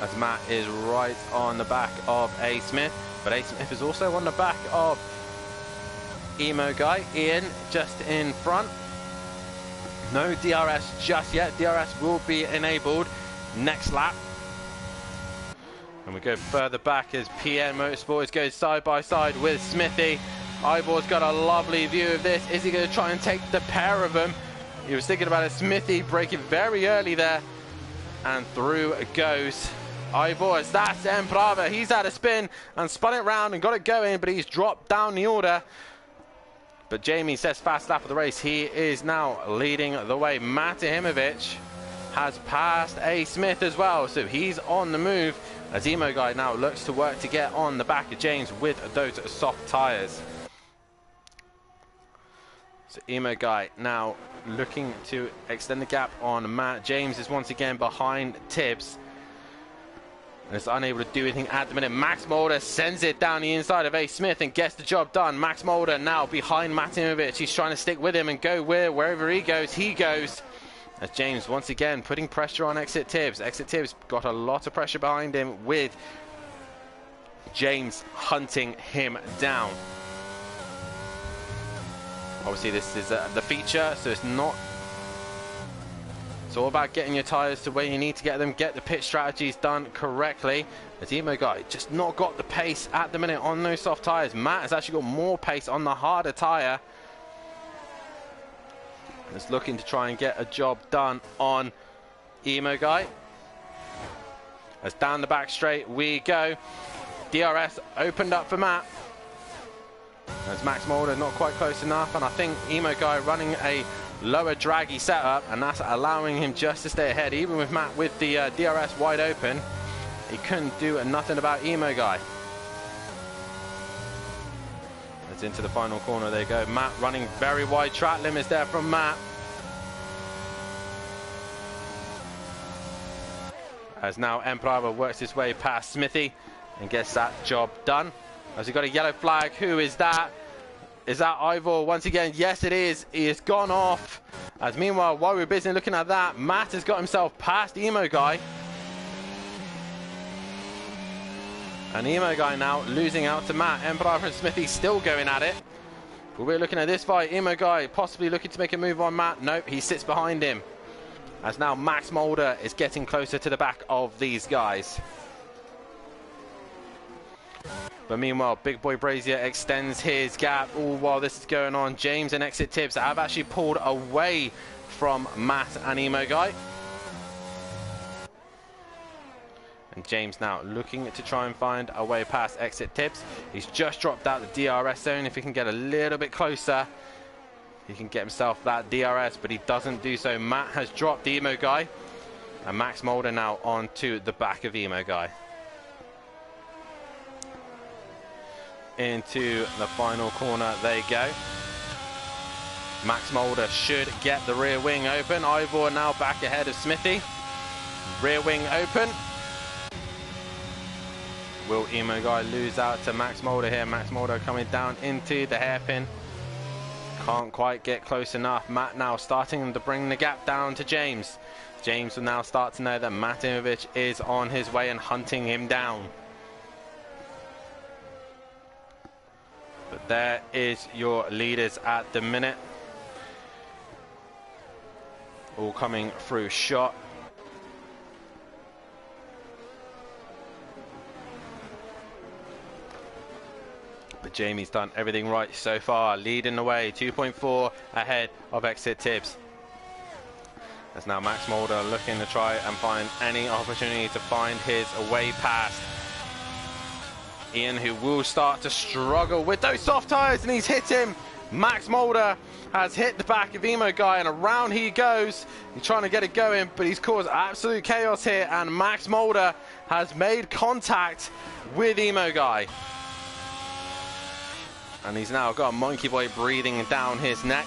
As Matt is right on the back of A. Smith. But A. Smith is also on the back of Emo Guy. Ian just in front. No DRS just yet. DRS will be enabled next lap. And we go further back as PN Motorsport goes side by side with Smithy. Ivor's got a lovely view of this. Is he going to try and take the pair of them? He was thinking about it. Smithy braking very early there. And through it goes Ivor. That's Emprava. He's had a spin and spun it round and got it going, but he's dropped down the order. But Jamie says fast lap of the race. He is now leading the way. Matimovic has passed A. Smith as well. So he's on the move as Emo Guy now looks to work to get on the back of James with those soft tyres. So Emo Guy now looking to extend the gap on Matt. James is once again behind Tibbs. And is unable to do anything at the minute. Max Mulder sends it down the inside of A. Smith and gets the job done. Max Mulder now behind Matimovic. He's trying to stick with him and go wherever he goes, he goes. As James once again putting pressure on Exit Tibbs. Exit Tibbs got a lot of pressure behind him with James hunting him down. Obviously this is the feature, so it's not... It's all about getting your tyres to where you need to get them, get the pit strategies done correctly. As Emo Guy just not got the pace at the minute on those soft tyres. Matt has actually got more pace on the harder tyre. Is looking to try and get a job done on Emo Guy. As down the back straight we go. DRS opened up for Matt. As Max Mulder not quite close enough, and I think Emo Guy running a lower draggy setup, and that's allowing him just to stay ahead. Even with Matt with the DRS wide open, he couldn't do nothing about Emo Guy. It's into the final corner, there you go. Matt running very wide track limits there from Matt. As now Emperor works his way past Smithy and gets that job done. Has he got a yellow flag? Who is that? Is that Ivor once again? Yes, it is. He has gone off. As meanwhile, while we're busy looking at that, Matt has got himself past Emo Guy. And Emo Guy now losing out to Matt. Empire and Smithy still going at it. But we're looking at this fight. Emo Guy possibly looking to make a move on Matt. Nope, he sits behind him. As now Max Mulder is getting closer to the back of these guys. But meanwhile, Big Boy Brazier extends his gap. All while this is going on, James and Exit Tips have actually pulled away from Matt and Emo Guy. And James now looking to try and find a way past Exit Tips. He's just dropped out the DRS zone. If he can get a little bit closer, he can get himself that DRS, but he doesn't do so. Matt has dropped Emo Guy. And Max Mulder now onto the back of Emo Guy. Into the final corner they go. Max Mulder should get the rear wing open. Ivor now back ahead of Smithy. Rear wing open. Will Emo Guy lose out to Max Mulder here? Max Mulder coming down into the hairpin. Can't quite get close enough. Matt now starting to bring the gap down to James. James will now start to know that Matimovic is on his way and hunting him down. But there is your leaders at the minute. All coming through shot. But Jamie's done everything right so far, leading the way, 2.4 ahead of Exit Tips. As now Max Mulder looking to try and find any opportunity to find his way past Ian, who will start to struggle with those soft tires, and he's hit him. Max Mulder has hit the back of Emo Guy, and around he goes. He's trying to get it going, but he's caused absolute chaos here, and Max Mulder has made contact with Emo Guy. And he's now got a Monkey Boy breathing down his neck.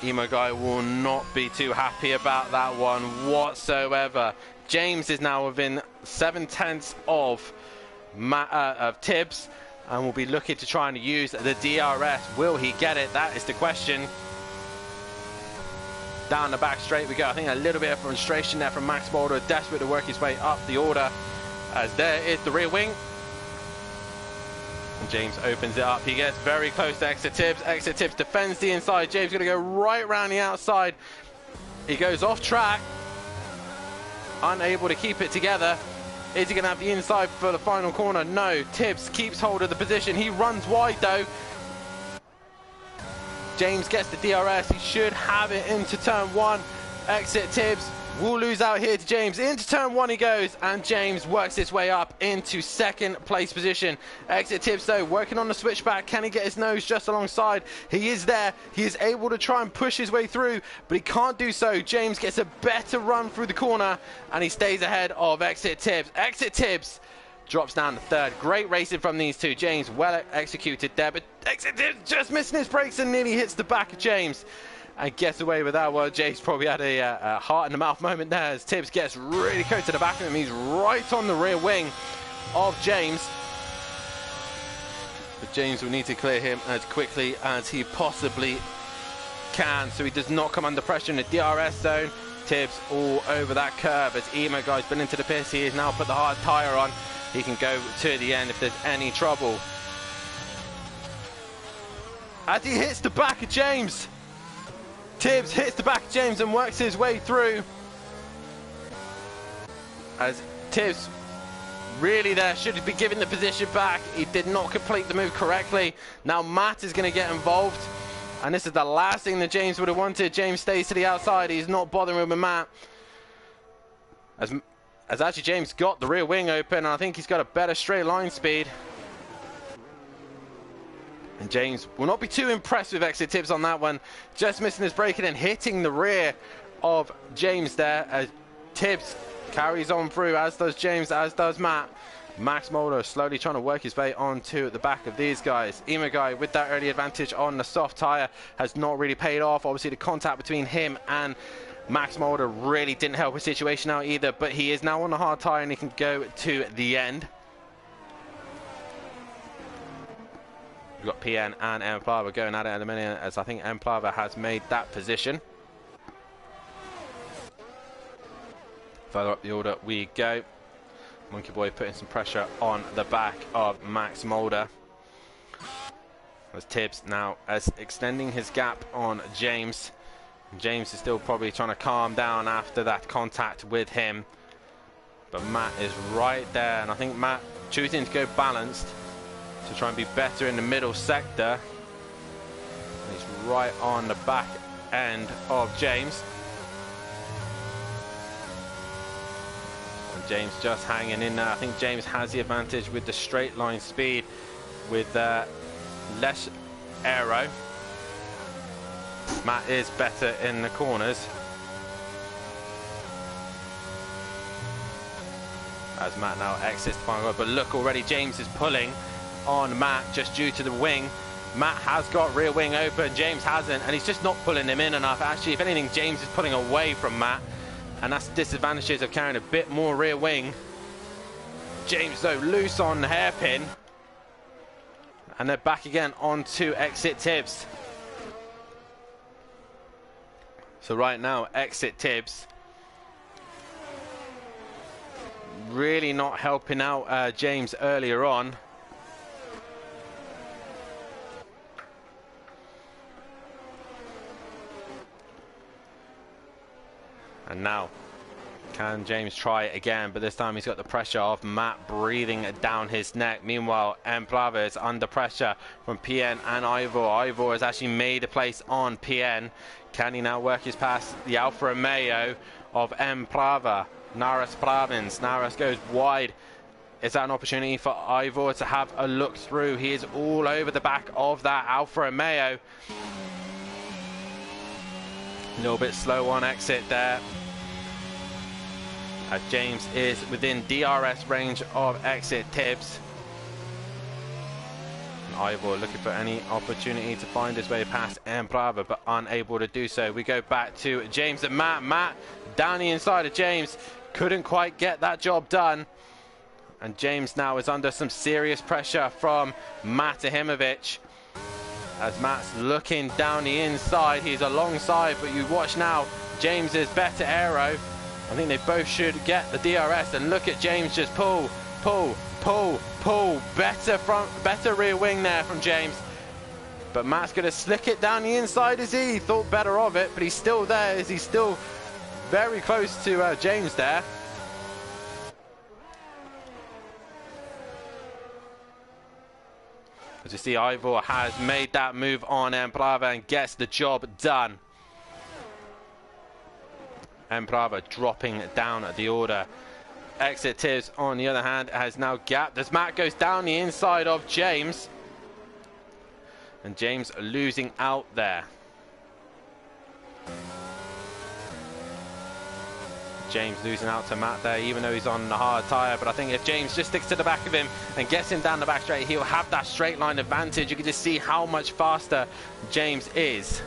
Emo Guy will not be too happy about that one whatsoever. James is now within 7/10 of Tibbs, and will be looking to try and use the DRS. Will he get it? That is the question. Down the back straight we go. I think a little bit of frustration there from Max Mulder, desperate to work his way up the order. As there is the rear wing. And James opens it up. He gets very close to Exit Tibbs. Exit Tibbs defends the inside. James going to go right around the outside. He goes off track. Unable to keep it together. Is he going to have the inside for the final corner? No. Tibbs keeps hold of the position. He runs wide though. James gets the DRS. He should have it into turn one. Exit Tibbs will lose out here to James. Into turn one he goes, and James works his way up into second place position. Exit Tibbs though working on the switchback. Can he get his nose just alongside? He is there. He is able to try and push his way through, but he can't do so. James gets a better run through the corner, and he stays ahead of Exit Tibbs. Exit Tibbs drops down to third. Great racing from these two. James well executed there, but Exit Tibbs just missing his brakes and nearly hits the back of James and gets away with that one. James probably had a heart in the mouth moment there as Tibbs gets really close to the back of him. He's right on the rear wing of James. But James will need to clear him as quickly as he possibly can, so he does not come under pressure in the DRS zone. Tibbs all over that curve as Emo Guy's been into the pits. He has now put the hard tyre on. He can go to the end if there's any trouble. As he hits the back of James, Tibbs hits the back of James and works his way through. As Tibbs really there should be giving the position back. He did not complete the move correctly. Now Matt is going to get involved, and this is the last thing that James would have wanted. James stays to the outside. He's not bothering with Matt. As actually James got the rear wing open, and I think he's got a better straight line speed. And James will not be too impressed with Exit Tibbs on that one. Just missing his braking and hitting the rear of James there. As Tibbs carries on through, as does James, as does Matt. Max Mulder slowly trying to work his way onto the back of these guys. Emo Guy with that early advantage on the soft tyre has not really paid off. Obviously the contact between him and Max Mulder really didn't help his situation out either, but he is now on the hard tyre and he can go to the end. We've got PN and M Plava going at it at the minute, as I think M Plava has made that position. Further up the order we go. Monkey Boy putting some pressure on the back of Max Mulder. As Tibbs now extending his gap on James. James is still probably trying to calm down after that contact with him. But Matt is right there, and I think Matt choosing to go balanced to try and be better in the middle sector. He's right on the back end of James. And James just hanging in there. I think James has the advantage with the straight line speed with less aero. Matt is better in the corners. As Matt now exits the final row, but look, already James is pulling on Matt just due to the wing. Matt has got rear wing open, James hasn't, and he's just not pulling him in enough. Actually, if anything, James is pulling away from Matt, and that's the disadvantages of carrying a bit more rear wing. James, though, loose on hairpin, and they're back again onto exit Tibbs. So right now, exit Tibbs. Really not helping out James earlier on. And now, can James try it again? But this time he's got the pressure of Matt breathing down his neck. Meanwhile, Emplava is under pressure from PN and Ivor. Ivor has actually made a place on PN. Can he now work his past the Alfa Romeo of Emplava? Naras Pravins. Naras goes wide. Is that an opportunity for Ivor to have a look through? He is all over the back of that Alfa Romeo. A little bit slow on exit there. As James is within DRS range of exit Tibbs. And Ivor looking for any opportunity to find his way past Emplava, but unable to do so. We go back to James and Matt. Matt down the inside of James. Couldn't quite get that job done. And James now is under some serious pressure from Matahimovic. As Matt's looking down the inside, he's alongside, but you watch now, James is better aero. I think they both should get the DRS, and look at James just pull. Better rear wing there from James. But Matt's gonna slick it down the inside, is he? He thought better of it, but he's still there. Is he still very close to James there? As you see, Ivor has made that move on Emplava and gets the job done. Emplava dropping down at the order. Exit Tibbs, on the other hand, has now gapped as Matt goes down the inside of James. And James losing out there. James losing out to Matt there, even though he's on the hard tyre. But I think if James just sticks to the back of him and gets him down the back straight, he'll have that straight line advantage. You can just see how much faster James is.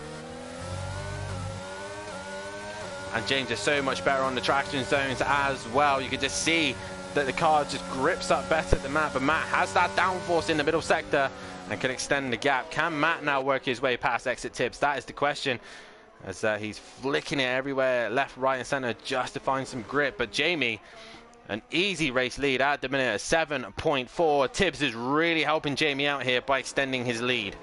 And James is so much better on the traction zones as well. You can just see that the car just grips up better than Matt. But Matt has that downforce in the middle sector and can extend the gap. Can Matt now work his way past exit Tibbs? That is the question. As he's flicking it everywhere, left, right, and center, just to find some grip. But Jamie, an easy race lead at the minute, 7.4. Tibbs is really helping Jamie out here by extending his lead.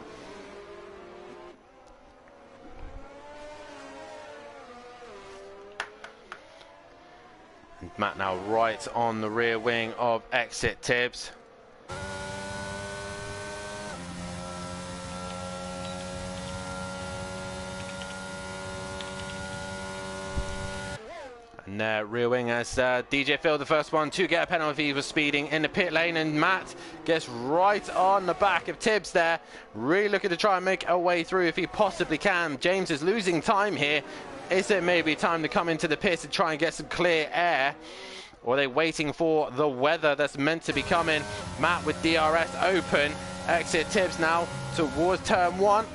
And Matt now right on the rear wing of exit Tibbs. And rear wing as DJ Phil, the first one to get a penalty for speeding in the pit lane, and Matt gets right on the back of Tibbs there, really looking to try and make a way through if he possibly can. James is losing time here. Is it maybe time to come into the pits and try and get some clear air? Or are they waiting for the weather that's meant to be coming? Matt with DRS open, exit Tibbs now towards turn one.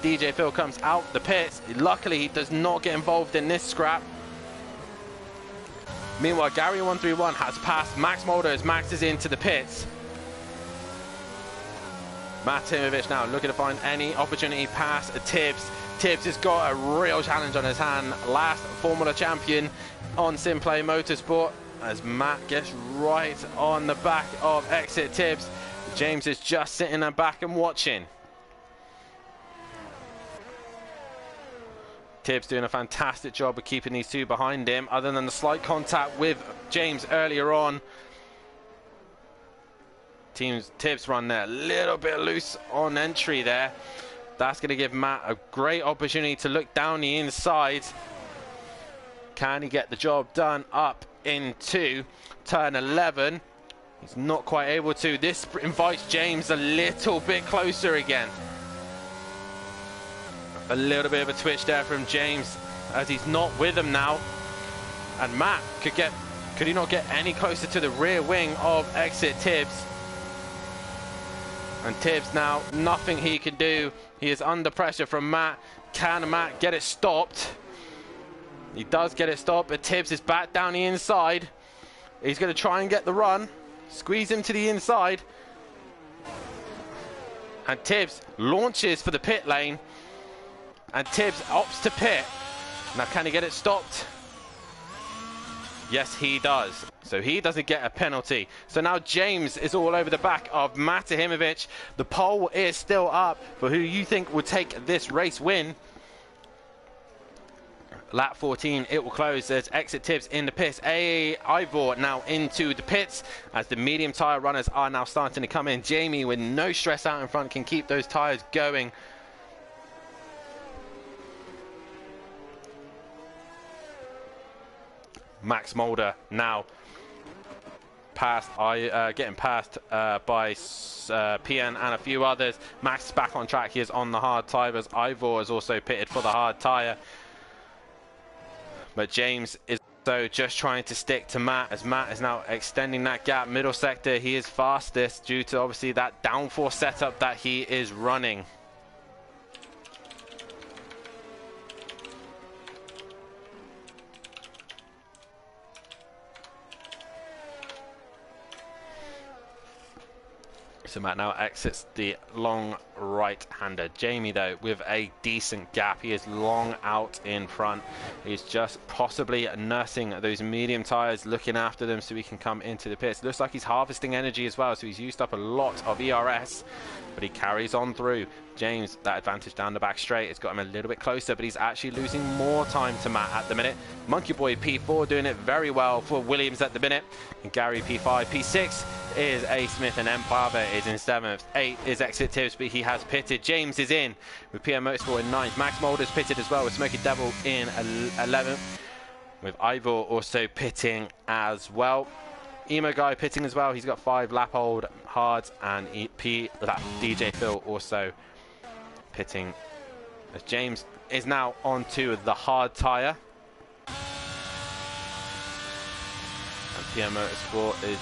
DJ Phil comes out the pits. Luckily, he does not get involved in this scrap. Meanwhile, Gary131 has passed Max Mulder as Max is into the pits. Matimovic now looking to find any opportunity past Tibbs. Tibbs has got a real challenge on his hand. Last Formula champion on Simplay Motorsport. as Matt gets right on the back of Exit Tibbs. James is just sitting in the back and watching. Tibbs doing a fantastic job of keeping these two behind him, other than the slight contact with James earlier on. Tibbs run there a little bit loose on entry there. That's going to give Matt a great opportunity to look down the inside. Can he get the job done up into turn 11? He's not quite able to. This invites James a little bit closer again. A little bit of a twitch there from James as he's not with him now. And Matt could he not get any closer to the rear wing of Exit Tibbs? And Tibbs now, nothing he can do. He is under pressure from Matt. Can Matt get it stopped? He does get it stopped, but Tibbs is back down the inside. He's going to try and get the run. Squeeze him to the inside. And Tibbs launches for the pit lane. And Tibbs opts to pit. Now, can he get it stopped? Yes, he does. So he doesn't get a penalty. So now James is all over the back of Matahimovic. The poll is still up for who you think will take this race win. Lap 14, it will close. There's Exit Tibbs in the pits. Ivor now into the pits as the medium tyre runners are now starting to come in. Jamie, with no stress out in front, can keep those tyres going. Max Mulder now getting passed by PN and a few others. Max is back on track. He is on the hard tyre as Ivor is also pitted for the hard tyre. But James is also just trying to stick to Matt as Matt is now extending that gap. Middle sector, he is fastest due to obviously that downforce setup that he is running. So Matt now exits the long right-hander. Jamie, though, with a decent gap. He is long out in front. He's just possibly nursing those medium tyres, looking after them so he can come into the pits. Looks like he's harvesting energy as well, so he's used up a lot of ERS, but he carries on through. James, that advantage down the back straight, has got him a little bit closer, but he's actually losing more time to Matt at the minute. Monkey Boy P4 doing it very well for Williams at the minute. And Gary P5. P6 is A. Smith and Emplava is in 7th. 8 is Exit Tibbs, but he has pitted. James is in with PM Motorsport in 9th. Max Mulder's pitted as well with Smoky Devil in 11th. With Ivor also pitting as well. Emo Guy pitting as well. He's got 5 lap old hards, and DJ Phil also pitting as James is now onto the hard tyre. And PM Motorsport is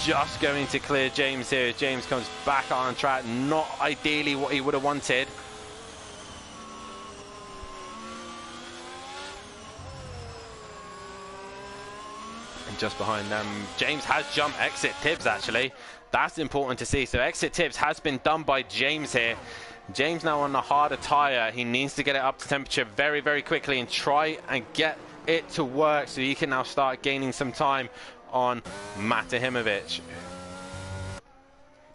just going to clear James here. James comes back on track, not ideally what he would have wanted. And just behind them, James has jumped Exit Tibbs actually. That's important to see. So Exit Tibbs has been done by James here. James now on the harder tyre. He needs to get it up to temperature very, very quickly and try and get it to work so he can now start gaining some time on Matahimovic,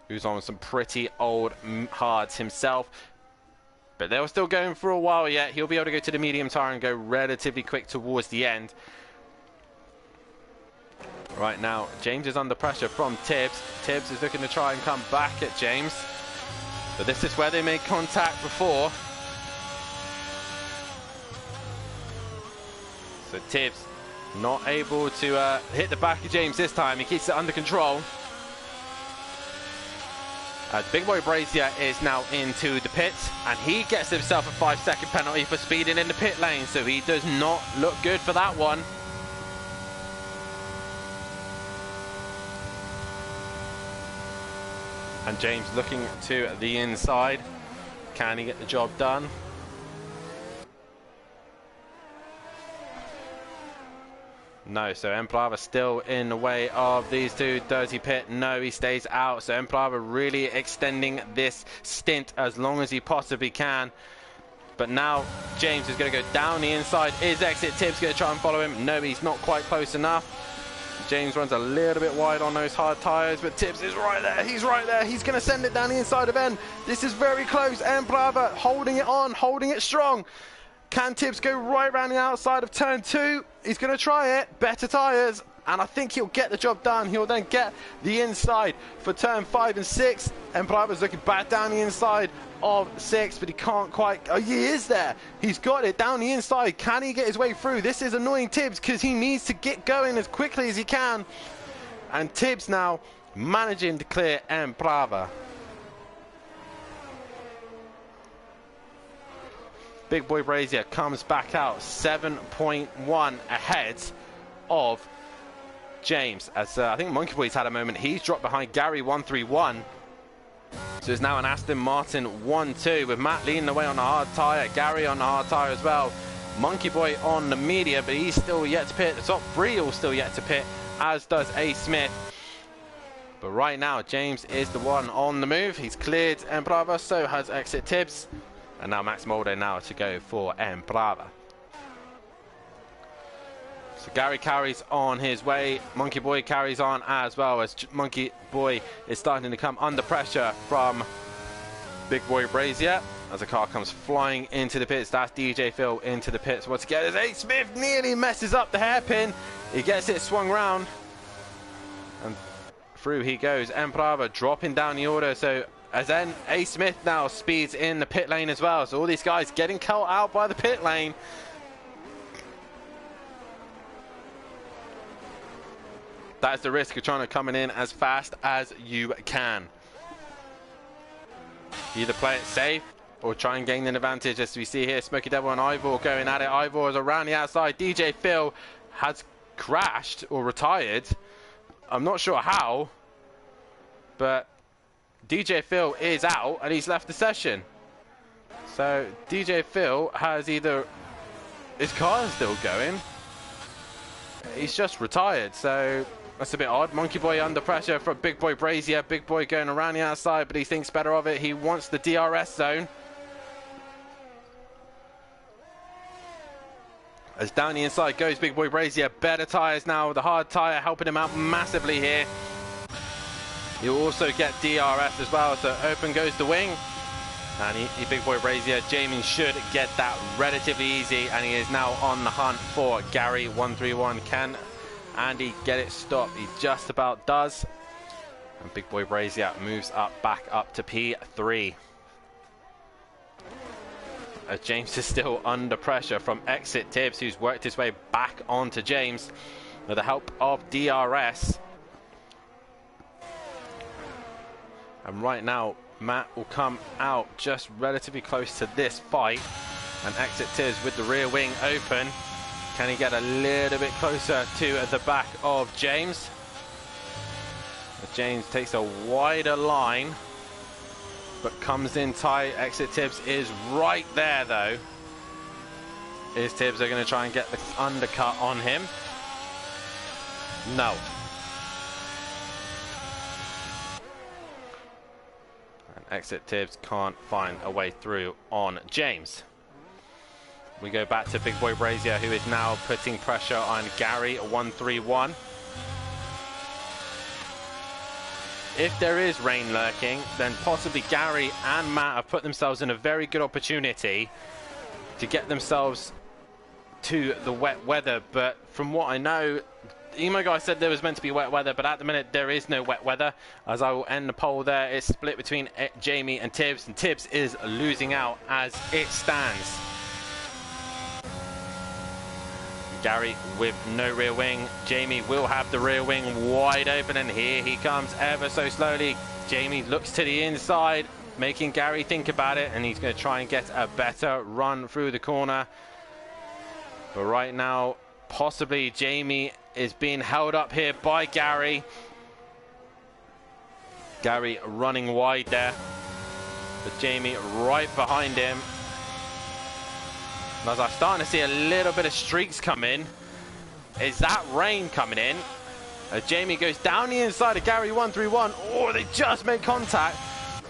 who's on some pretty old hards himself. But they were still going for a while yet. He'll be able to go to the medium tyre and go relatively quick towards the end. Right now, James is under pressure from Tibbs. Tibbs is looking to try and come back at James. But this is where they made contact before. So Tibbs not able to hit the back of James this time. He keeps it under control. As Big Boy Brazier is now into the pits, and he gets himself a 5-second penalty for speeding in the pit lane. So he does not look good for that one. And James looking to the inside. Can he get the job done? No, so Emplava still in the way of these two. Does he pit? No, he stays out. So Emplava really extending this stint as long as he possibly can. But now James is going to go down the inside. Is Exit Tibbs going to try and follow him? No, he's not quite close enough. James runs a little bit wide on those hard tyres, but Tibbs is right there. He's right there. He's going to send it down the inside of N. This is very close. N Brava holding it on, holding it strong. Can Tibbs go right around the outside of turn 2? He's going to try it. Better tyres. And I think he'll get the job done. He'll then get the inside for turn 5 and 6. And Brava's looking back down the inside of 6, but he can't quite. Oh, he is there. He's got it down the inside. Can he get his way through? This is annoying Tibbs because he needs to get going as quickly as he can. And Tibbs now managing to clear M Brava. Big Boy Brazier comes back out 7.1 ahead of James, as I think Monkey Boy's had a moment. He's dropped behind Gary 131. So it's now an Aston Martin 1-2 with Matt leading the way on the hard tyre, Gary on the hard tyre as well. Monkey Boy on the media, but he's still yet to pit. The top 3 all still yet to pit, as does A. Smith. But right now, James is the one on the move. He's cleared M Brava, so has Exit Tibbs. And now Max Mulder now to go for M Brava. So Gary carries on his way. Monkey Boy carries on as well, as Monkey Boy is starting to come under pressure from Big Boy Brazier as the car comes flying into the pits. That's DJ Phil into the pits once again as A. Smith nearly messes up the hairpin. He gets it swung round and through he goes. M Brava dropping down the order, so as then A. Smith now speeds in the pit lane as well. So all these guys getting caught out by the pit lane. That's the risk of trying to come in as fast as you can. Either play it safe or try and gain an advantage, as we see here. Smoky Devil and Ivor going at it. Ivor is around the outside. DJ Phil has crashed or retired. I'm not sure how, but DJ Phil is out and he's left the session. So DJ Phil has either, his car is still going, he's just retired, so that's a bit odd. Monkey Boy under pressure from Big Boy Brazier. Big Boy going around the outside, but he thinks better of it. He wants the DRS zone. As down the inside goes Big Boy Brazier. Better tyres now. The hard tyre helping him out massively here. He'll also get DRS as well, so open goes the wing. And Big Boy Brazier, Jamie should get that relatively easy, and he is now on the hunt for Gary 131. Can Andy get it stopped? He just about does. And Big Boy Brazier moves up back up to P3. As James is still under pressure from Exit Tibbs, who's worked his way back onto James with the help of DRS. And right now, Matt will come out just relatively close to this fight. And Exit Tibbs with the rear wing open. Can he get a little bit closer to the back of James? James takes a wider line, but comes in tight. Exit Tibbs is right there though. Is Tibbs are going to try and get the undercut on him? No. And Exit Tibbs can't find a way through on James. We go back to Big Boy Brazier, who is now putting pressure on Gary 131. If there is rain lurking, then possibly Gary and Matt have put themselves in a very good opportunity to get themselves to the wet weather. But from what I know, Emo Guy said there was meant to be wet weather, but at the minute there is no wet weather. As I will end the poll there, it's split between Jamie and Tibbs is losing out as it stands. Gary with no rear wing. Jamie will have the rear wing wide open, and here he comes ever so slowly. Jamie looks to the inside, making Gary think about it, and he's going to try and get a better run through the corner. But right now, possibly Jamie is being held up here by Gary. Gary running wide there, but Jamie right behind him. As I'm starting to see a little bit of streaks come in. Is that rain coming in? As Jamie goes down the inside of Gary 131. Oh, they just made contact.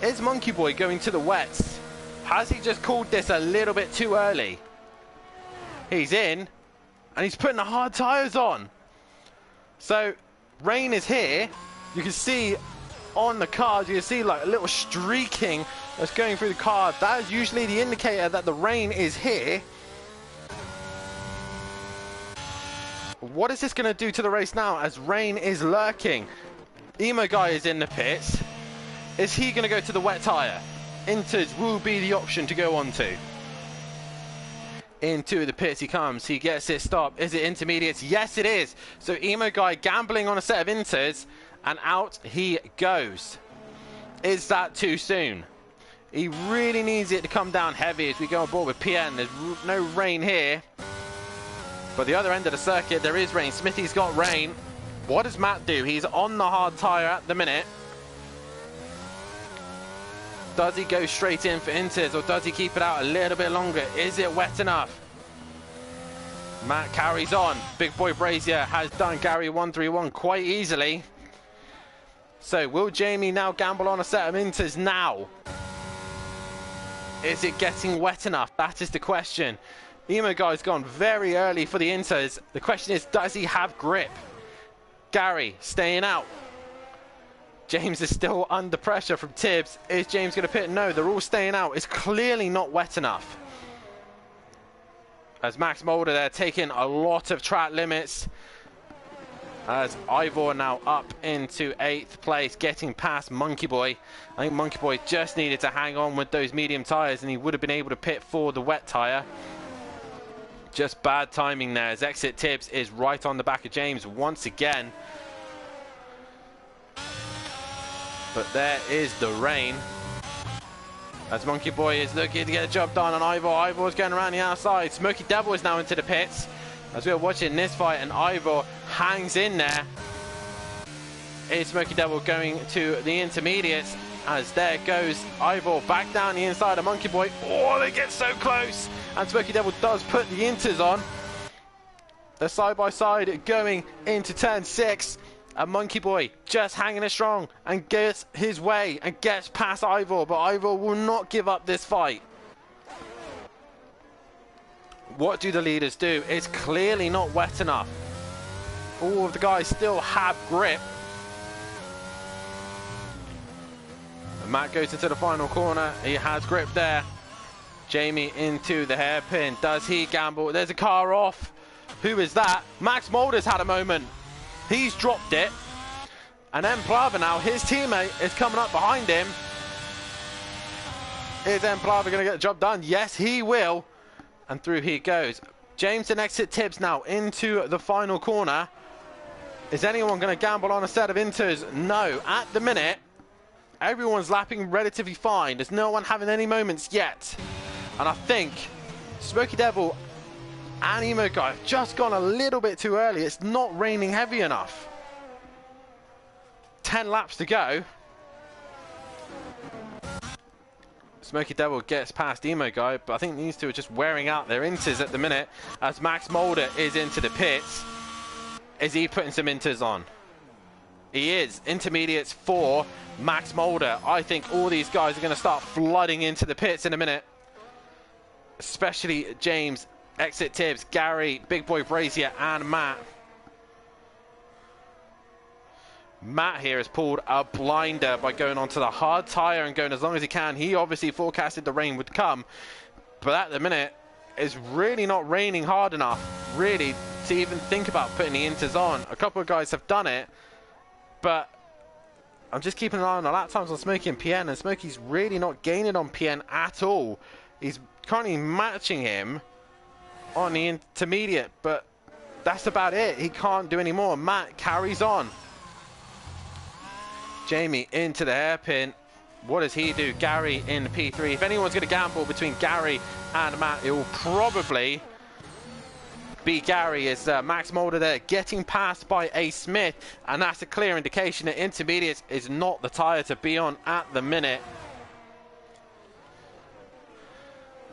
Is Monkey Boy going to the wets? Has he just called this a little bit too early? He's in, and he's putting the hard tyres on. So rain is here. You can see on the card, you can see like a little streaking that's going through the card. That is usually the indicator that the rain is here. What is this going to do to the race now as rain is lurking? Emo Guy is in the pits. Is he going to go to the wet tyre? Inters will be the option to go on to. Into the pits he comes. He gets it stopped. Is it intermediates? Yes, it is. So Emo Guy gambling on a set of inters, and out he goes. Is that too soon? He really needs it to come down heavy as we go on board with PN. There's no rain here. But the other end of the circuit, there is rain. Smithy's got rain. What does Matt do? He's on the hard tyre at the minute. Does he go straight in for inters, or does he keep it out a little bit longer? Is it wet enough? Matt carries on. Big Boy Brazier has done Gary 131 quite easily. So will Jamie now gamble on a set of inters now? Is it getting wet enough? That is the question. Emo Guy's gone very early for the inters. The question is, does he have grip? Gary staying out. James is still under pressure from Tibbs. Is James going to pit? No, they're all staying out. It's clearly not wet enough. As Max Mulder there taking a lot of track limits. As Ivor now up into 8th place, getting past Monkey Boy. I think Monkey Boy just needed to hang on with those medium tyres and he would have been able to pit for the wet tyre. Just bad timing there as Exit Tibbs is right on the back of James once again. But there is the rain. As Monkey Boy is looking to get the job done on Ivor. Ivor's going around the outside. Smoky Devil is now into the pits. As we're watching this fight, and Ivor hangs in there. Is Smoky Devil going to the intermediates? As there goes Ivor back down the inside of Monkey Boy. Oh, they get so close. And Smoky Devil does put the inters on. They're side by side going into turn 6. And Monkey Boy just hanging it strong and gets his way and gets past Ivor, but Ivor will not give up this fight. What do the leaders do? It's clearly not wet enough. All of the guys still have grip. And Matt goes into the final corner. He has grip there. Jamie into the hairpin. Does he gamble? There's a car off. Who is that? Max Mulder's had a moment. He's dropped it. And then Plava now, his teammate, is coming up behind him. Is M. Plava going to get the job done? Yes, he will. And through he goes. James and Exit Tibbs now into the final corner. Is anyone going to gamble on a set of inters? No. At the minute, everyone's lapping relatively fine. There's no one having any moments yet. And I think Smoky Devil and Emo Guy have just gone a little bit too early. It's not raining heavy enough. 10 laps to go. Smoky Devil gets past Emo Guy, but I think these two are just wearing out their inters at the minute as Max Mulder is into the pits. Is he putting some inters on? He is. Intermediates for Max Mulder. I think all these guys are going to start flooding into the pits in a minute. Especially James, Exit Tibbs, Gary, Big Boy Brazier, and Matt. Matt here has pulled a blinder by going onto the hard tyre and going as long as he can. He obviously forecasted the rain would come, but at the minute, it's really not raining hard enough, really, to even think about putting the inters on. A couple of guys have done it, but I'm just keeping an eye on the lap times on Smokey and PN, and Smokey's really not gaining on PN at all. He's currently matching him on the intermediate, but that's about it. He can't do any more. Matt carries on. Jamie into the hairpin. What does he do? Gary in P3. If anyone's going to gamble between Gary and Matt, it will probably be Gary. As Max Mulder there getting passed by A. Smith, and that's a clear indication that intermediates is not the tyre to be on at the minute.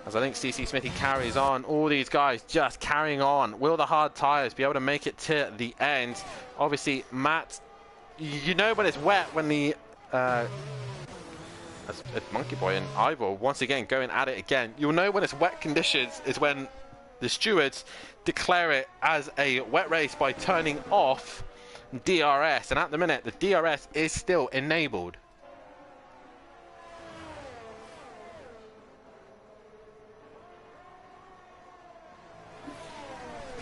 As I think CC Smithy carries on, all these guys just carrying on. Will the hard tyres be able to make it to the end? Obviously, Matt, you know when it's wet when the Monkey Boy and Ivor once again going at it again. You'll know when it's wet conditions is when the stewards declare it as a wet race by turning off DRS, and at the minute the DRS is still enabled.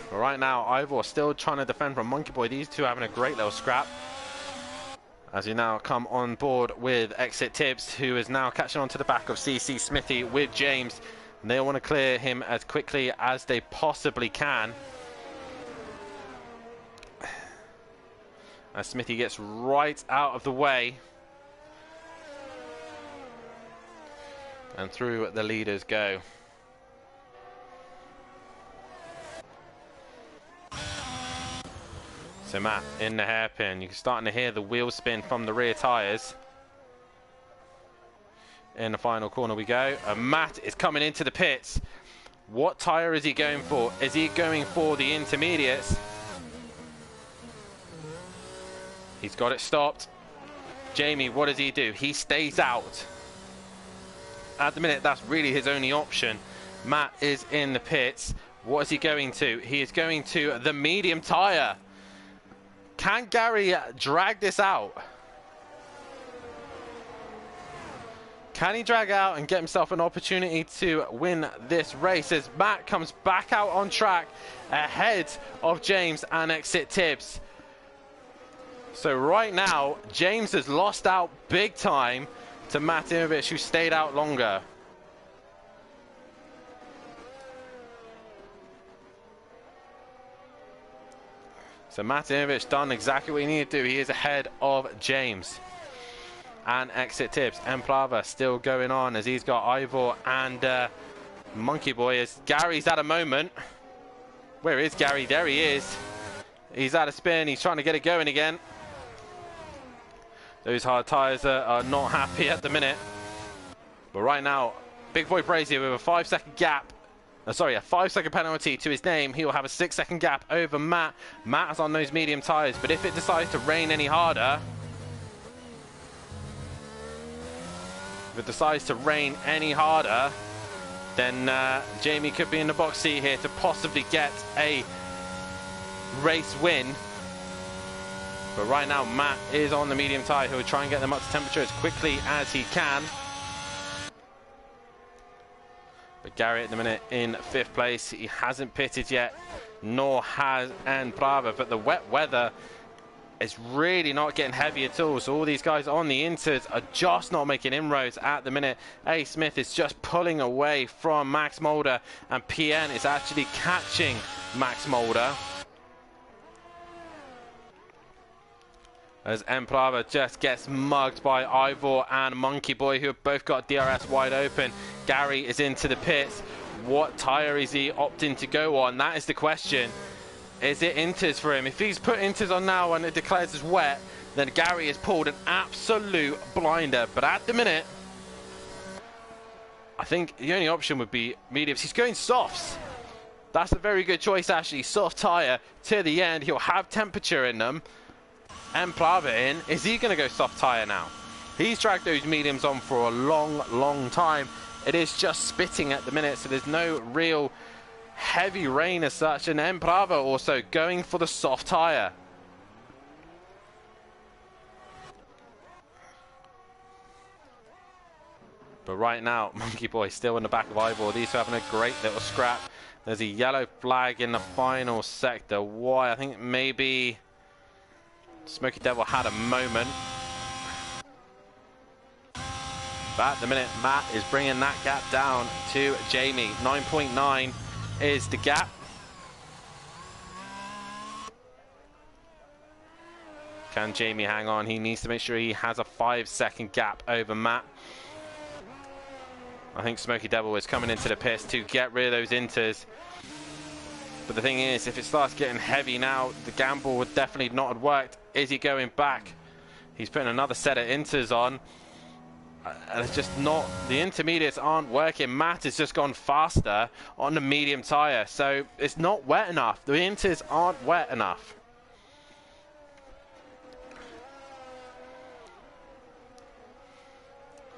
But right now Ivor still trying to defend from Monkey Boy. These two having a great little scrap as you now come on board with Exit Tibbs, who is now catching on to the back of CC Smithy with James, and they want to clear him as quickly as they possibly can. As Smithy gets right out of the way, and through the leaders go. So Matt in the hairpin, you're starting to hear the wheel spin from the rear tyres. In the final corner we go, and Matt is coming into the pits. What tyre is he going for? Is he going for the intermediates? He's got it stopped. Jamie, what does he do? He stays out. At the minute, that's really his only option. Matt is in the pits. What is he going to? He is going to the medium tyre. Can Gary drag this out? Can he drag out and get himself an opportunity to win this race as Matt comes back out on track ahead of James and Exit Tibbs? So right now, James has lost out big time to Matt Imovich, who stayed out longer. So Matt Imovich done exactly what he needed to do. He is ahead of James and Exit Tibbs. Emplava still going on as he's got Ivor and Monkey Boy. As Gary's at a moment. Where is Gary? There he is. He's at a spin. He's trying to get it going again. Those hard tyres are not happy at the minute. But right now, Big Boy Brazier with a 5-second gap. A 5-second penalty to his name. He will have a 6-second gap over Matt. Matt is on those medium tyres, but if it decides to rain any harder, then Jamie could be in the box seat here to possibly get a race win. But right now, Matt is on the medium tyre. He'll try and get them up to temperature as quickly as he can. But Gary at the minute in 5th place. He hasn't pitted yet, nor has Emplava. But the wet weather is really not getting heavy at all. So all these guys on the inters are just not making inroads at the minute. A. Smith is just pulling away from Max Mulder, and PN is actually catching Max Mulder. As Emplava just gets mugged by Ivor and Monkey Boy, who have both got DRS wide open. Gary is into the pits. What tyre is he opting to go on? That is the question. Is it inters for him? If he's put inters on now and it declares as wet, then Gary has pulled an absolute blinder. But at the minute, I think the only option would be mediums. He's going softs. That's a very good choice, actually. Soft tyre to the end. He'll have temperature in them. Emplava in. Is he going to go soft tyre now? He's dragged those mediums on for a long time. It is just spitting at the minute, so there's no real heavy rain as such. And Emplava also going for the soft tyre. But right now, Monkey Boy still in the back of Ivor. These two having a great little scrap. There's a yellow flag in the final sector. Why? I think maybe Smoky Devil had a moment. But at the minute, Matt is bringing that gap down to Jamie. 9.9 is the gap. Can Jamie hang on? He needs to make sure he has a 5-second gap over Matt. I think Smoky Devil is coming into the pits to get rid of those inters. But the thing is, if it starts getting heavy now, the gamble would definitely not have worked. Is he going back? He's putting another set of inters on. And it's just not, the intermediates aren't working. Matt has just gone faster on the medium tyre. So it's not wet enough. The inters aren't wet enough.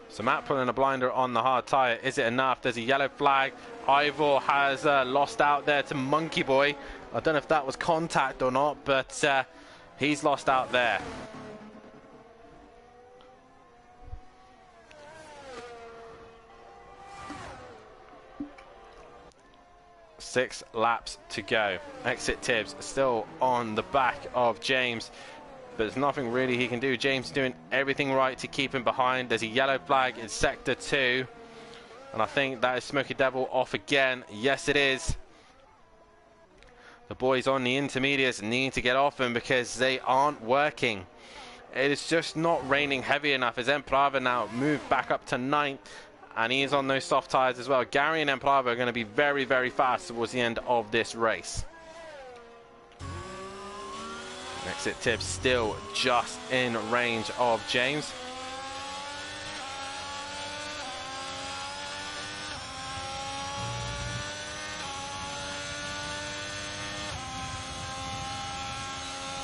So Matt pulling a blinder on the hard tyre. Is it enough? There's a yellow flag. Ivor has lost out there to Monkey Boy. I don't know if that was contact or not, but He's lost out there. Six laps to go. Exit Tibbs still on the back of James, but there's nothing really he can do. James doing everything right to keep him behind. There's a yellow flag in sector 2, and I think that is Smoky Devil off again. Yes, it is. The boys on the intermediates need to get off him because they aren't working. It is just not raining heavy enough as Emplava now moved back up to 9th. And he is on those soft tyres as well. Gary and Emplava are going to be very, very fast towards the end of this race. Exit Tibbs still just in range of James.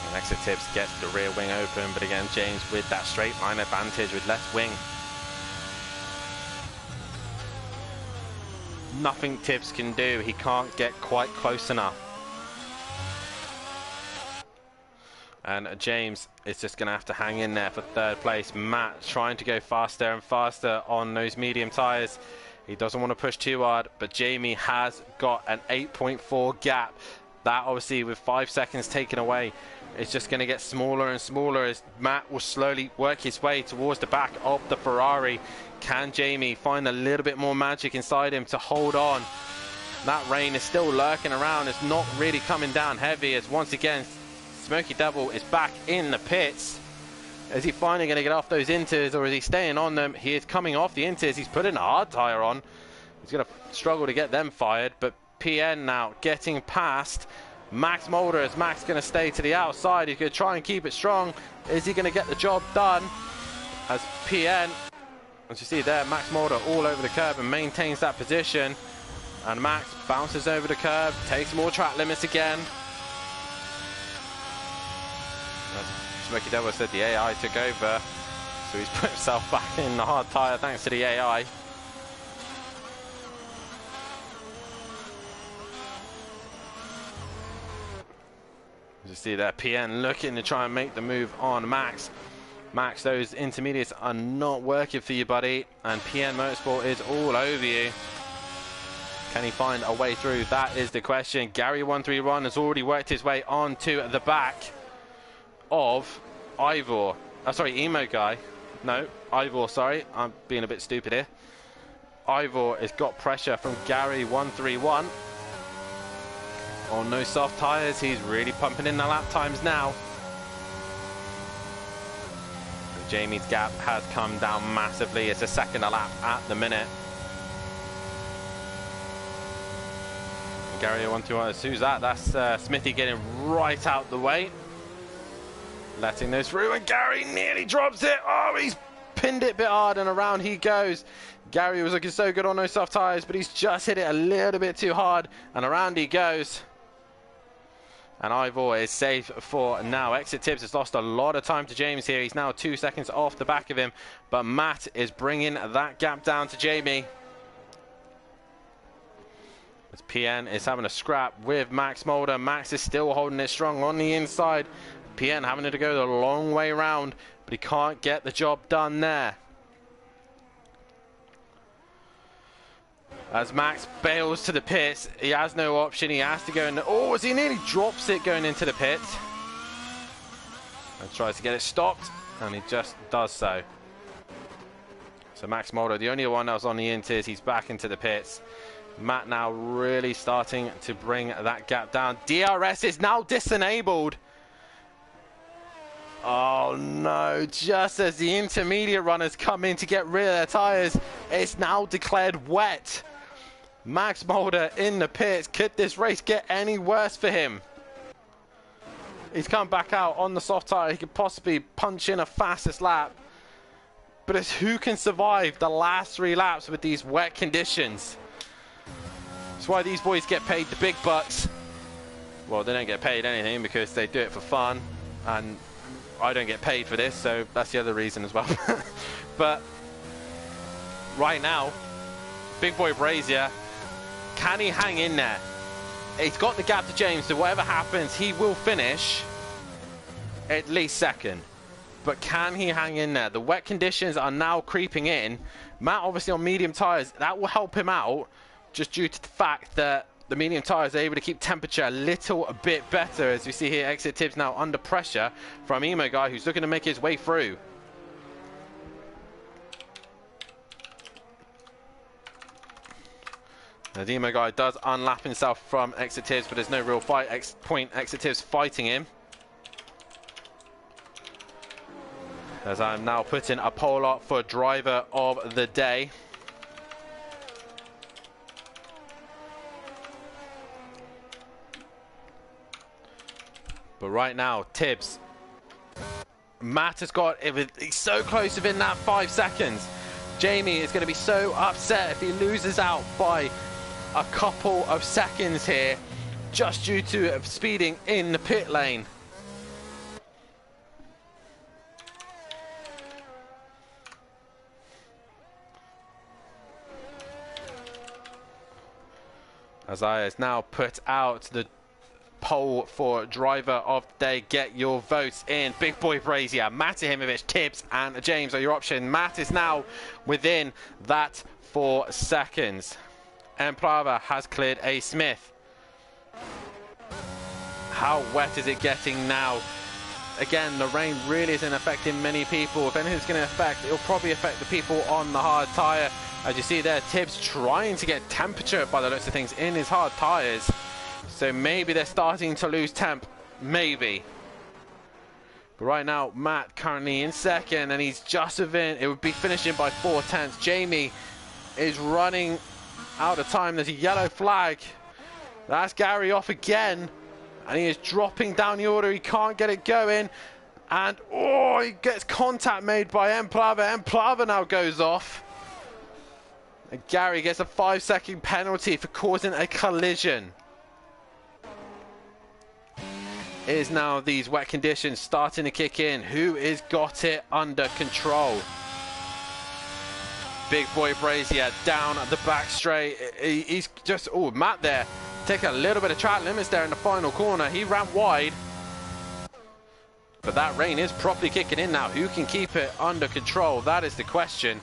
And Exit Tibbs gets the rear wing open, but again, James with that straight line advantage with less wing. Nothing Tibbs can do. He can't get quite close enough. And James is just going to have to hang in there for 3rd place. Matt trying to go faster and faster on those medium tyres. He doesn't want to push too hard, but Jamie has got an 8.4 gap. That obviously with 5 seconds taken away, it's just going to get smaller and smaller as Matt will slowly work his way towards the back of the Ferrari. Can Jamie find a little bit more magic inside him to hold on? That rain is still lurking around. It's not really coming down heavy as once again Smoky Devil is back in the pits. Is he finally going to get off those inters, or is he staying on them? He is coming off the inters. He's putting a hard tyre on. He's going to struggle to get them fired, but PN now getting past Max Mulder. Is Max going to stay to the outside? He's going to try and keep it strong. Is he going to get the job done? As PN, as you see there, Max Mulder all over the curb and maintains that position. And Max bounces over the curb, takes more track limits again. As Smoky Devil said, the AI took over, so he's put himself back in the hard tyre thanks to the AI. As you see there, PN looking to try and make the move on Max. Max, those intermediates are not working for you, buddy, and PN Motorsport is all over you. Can he find a way through? That is the question. Gary 131 has already worked his way onto the back of Ivor. Sorry, Emo Guy. No, Ivor, sorry. I'm being a bit stupid here. Ivor has got pressure from Gary 131. On no soft tyres, he's really pumping in the lap times now. Jamie's gap has come down massively. It's a second a lap at the minute. Gary 121, who's that? That's Smithy getting right out the way. Letting those through, and Gary nearly drops it. Oh, he's pinned it a bit hard, and around he goes. Gary was looking so good on those soft tyres, but he's just hit it a little bit too hard, and around he goes. And Ivor is safe for now. Exit Tibbs has lost a lot of time to James here. He's now 2 seconds off the back of him. But Matt is bringing that gap down to Jamie. As PN is having a scrap with Max Mulder. Max is still holding it strong on the inside. PN having to go the long way round, but he can't get the job done there. As Max bails to the pits, he has no option. He has to go in. Oh, as he nearly drops it going into the pits. And tries to get it stopped, and he just does so. So Max Mulder, the only one that was on the inters, he's back into the pits. Matt now really starting to bring that gap down. DRS is now disenabled. Oh no, just as the intermediate runners come in to get rid of their tyres, it's now declared wet. Max Mulder in the pits. Could this race get any worse for him? He's come back out on the soft tyre. He could possibly punch in a fastest lap. But it's who can survive the last 3 laps with these wet conditions. That's why these boys get paid the big bucks. Well, they don't get paid anything because they do it for fun. And I don't get paid for this, so that's the other reason as well. But right now, big boy Brazier, can he hang in there? He's got the gap to James, so whatever happens, he will finish. at least second. But can he hang in there? The wet conditions are now creeping in. Matt obviously on medium tyres, that will help him out just due to the fact that the medium tyres are able to keep temperature a little bit better. As we see here, exit tips now under pressure from Emo Guy, who's looking to make his way through. The Emo Guy does unlap himself from exit tips, but there's no real fight. Exit tips fighting him. As I'm now putting a poll up for driver of the day. But right now, Tibbs. Matt has got, he's so close within that 5 seconds. Jamie is going to be so upset if he loses out by a couple of seconds here, just due to speeding in the pit lane. As I has now put out the poll for driver of the day. Get your votes in. Big Boy Brazier, Matahimovic, Tibbs and James are your option. Matt is now within that 4 seconds. Emplava has cleared a Smith. How wet is it getting now? Again, the rain really isn't affecting many people. If anything's going to affect, it'll probably affect the people on the hard tyre. As you see there, Tibbs trying to get temperature by the looks of things in his hard tyres. So maybe they're starting to lose temp. Maybe. But right now, Matt currently in second, and he's just within. It would be finishing by 4/10. Jamie is running out of time. There's a yellow flag. That's Gary off again. And he is dropping down the order. He can't get it going. And, oh, he gets contact made by Emplava. Emplava now goes off. And Gary gets a 5-second penalty for causing a collision. It is now these wet conditions starting to kick in. Who has got it under control? Big Boy Brazier down at the back straight. He's just, oh, Matt there. Take a little bit of track limits there in the final corner. He ran wide. But that rain is properly kicking in now. Who can keep it under control? That is the question.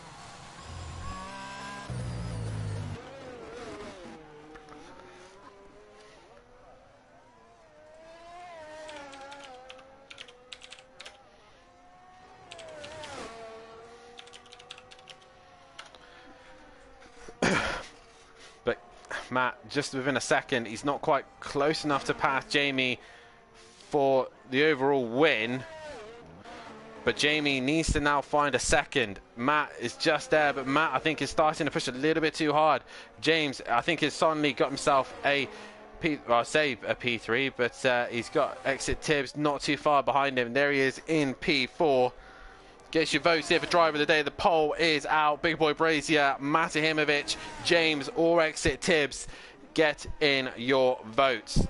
But Matt, just within a second, he's not quite close enough to pass Jamie for the overall win. But Jamie needs to now find a second. Matt is just there, but Matt, I think, is starting to push a little bit too hard. James, I think, has suddenly got himself a P3, but he's got exit Tibbs not too far behind him. There he is in P4. Get your votes here for driver of the day. The poll is out. Big Boy Brazier, Matahimovic, James, or exit Tibbs. Get in your votes.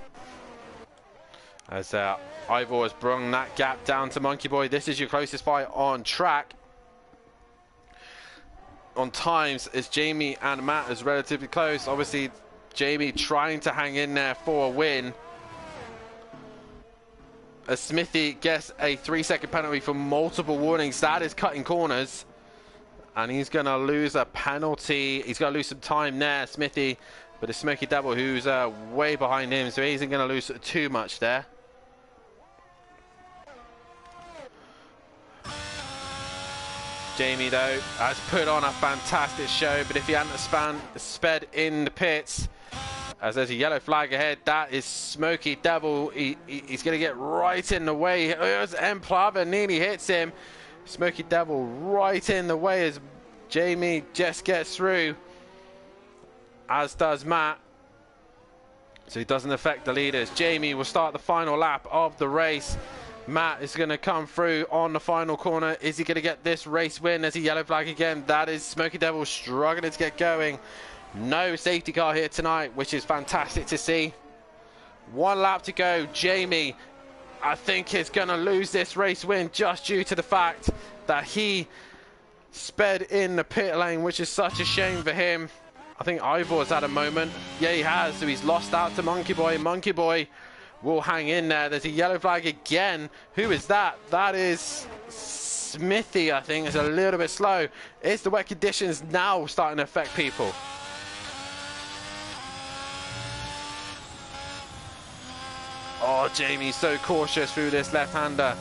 As Ivor has brought that gap down to Monkey Boy. This is your closest fight on track. On times, as Jamie and Matt is relatively close. Obviously, Jamie trying to hang in there for a win. As Smithy gets a 3-second penalty for multiple warnings. That is cutting corners. And he's going to lose a penalty. He's going to lose some time there, Smithy. But it's Smoky Devil who's way behind him, so he isn't going to lose too much there. Jamie, though, has put on a fantastic show. But if he hadn't sped in the pits, as there's a yellow flag ahead, that is Smoky Devil. He's going to get right in the way. There's Emplava, nearly hits him. Smoky Devil right in the way as Jamie just gets through, as does Matt. So he doesn't affect the leaders. Jamie will start the final lap of the race. Matt is going to come through on the final corner. Is he going to get this race win? There's a yellow flag again. That is Smoky Devil struggling to get going. No safety car here tonight, which is fantastic to see. 1 lap to go. Jamie, I think, is going to lose this race win just due to the fact that he sped in the pit lane, which is such a shame for him. I think Ivor's had a moment. Yeah, he has. So he's lost out to Monkey Boy. Monkey Boy will hang in there. There's a yellow flag again. Who is that? That is Smithy, I think. Is a little bit slow. Is the wet conditions now starting to affect people? Oh, Jamie's so cautious through this left-hander.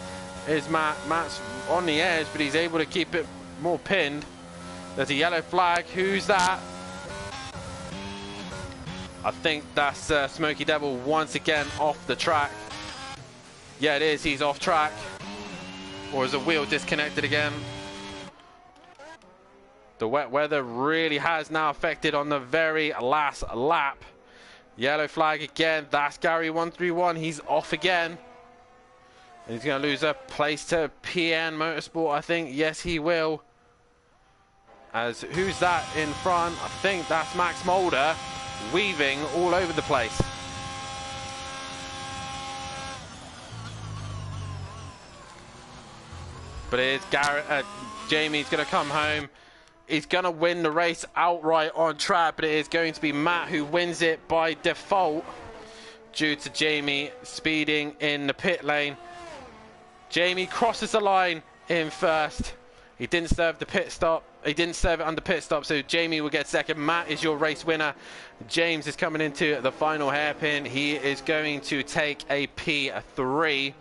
Is Matt. Matt's on the edge, but he's able to keep it more pinned. There's a yellow flag. Who's that? I think that's Smoky Devil once again off the track. Yeah, it is. He's off track. Or is the wheel disconnected again? The wet weather really has now affected on the very last lap. Yellow flag again. That's Gary 131. He's off again. And he's going to lose a place to PN Motorsport, I think. Yes, he will. As who's that in front? I think that's Max Mulder, weaving all over the place. But it is Jamie's going to come home. He's going to win the race outright on track, but it is going to be Matt who wins it by default due to Jamie speeding in the pit lane. Jamie crosses the line in first. He didn't serve the pit stop. He didn't serve it under pit stop, so Jamie will get second. Matt is your race winner. James is coming into the final hairpin. He is going to take a P3.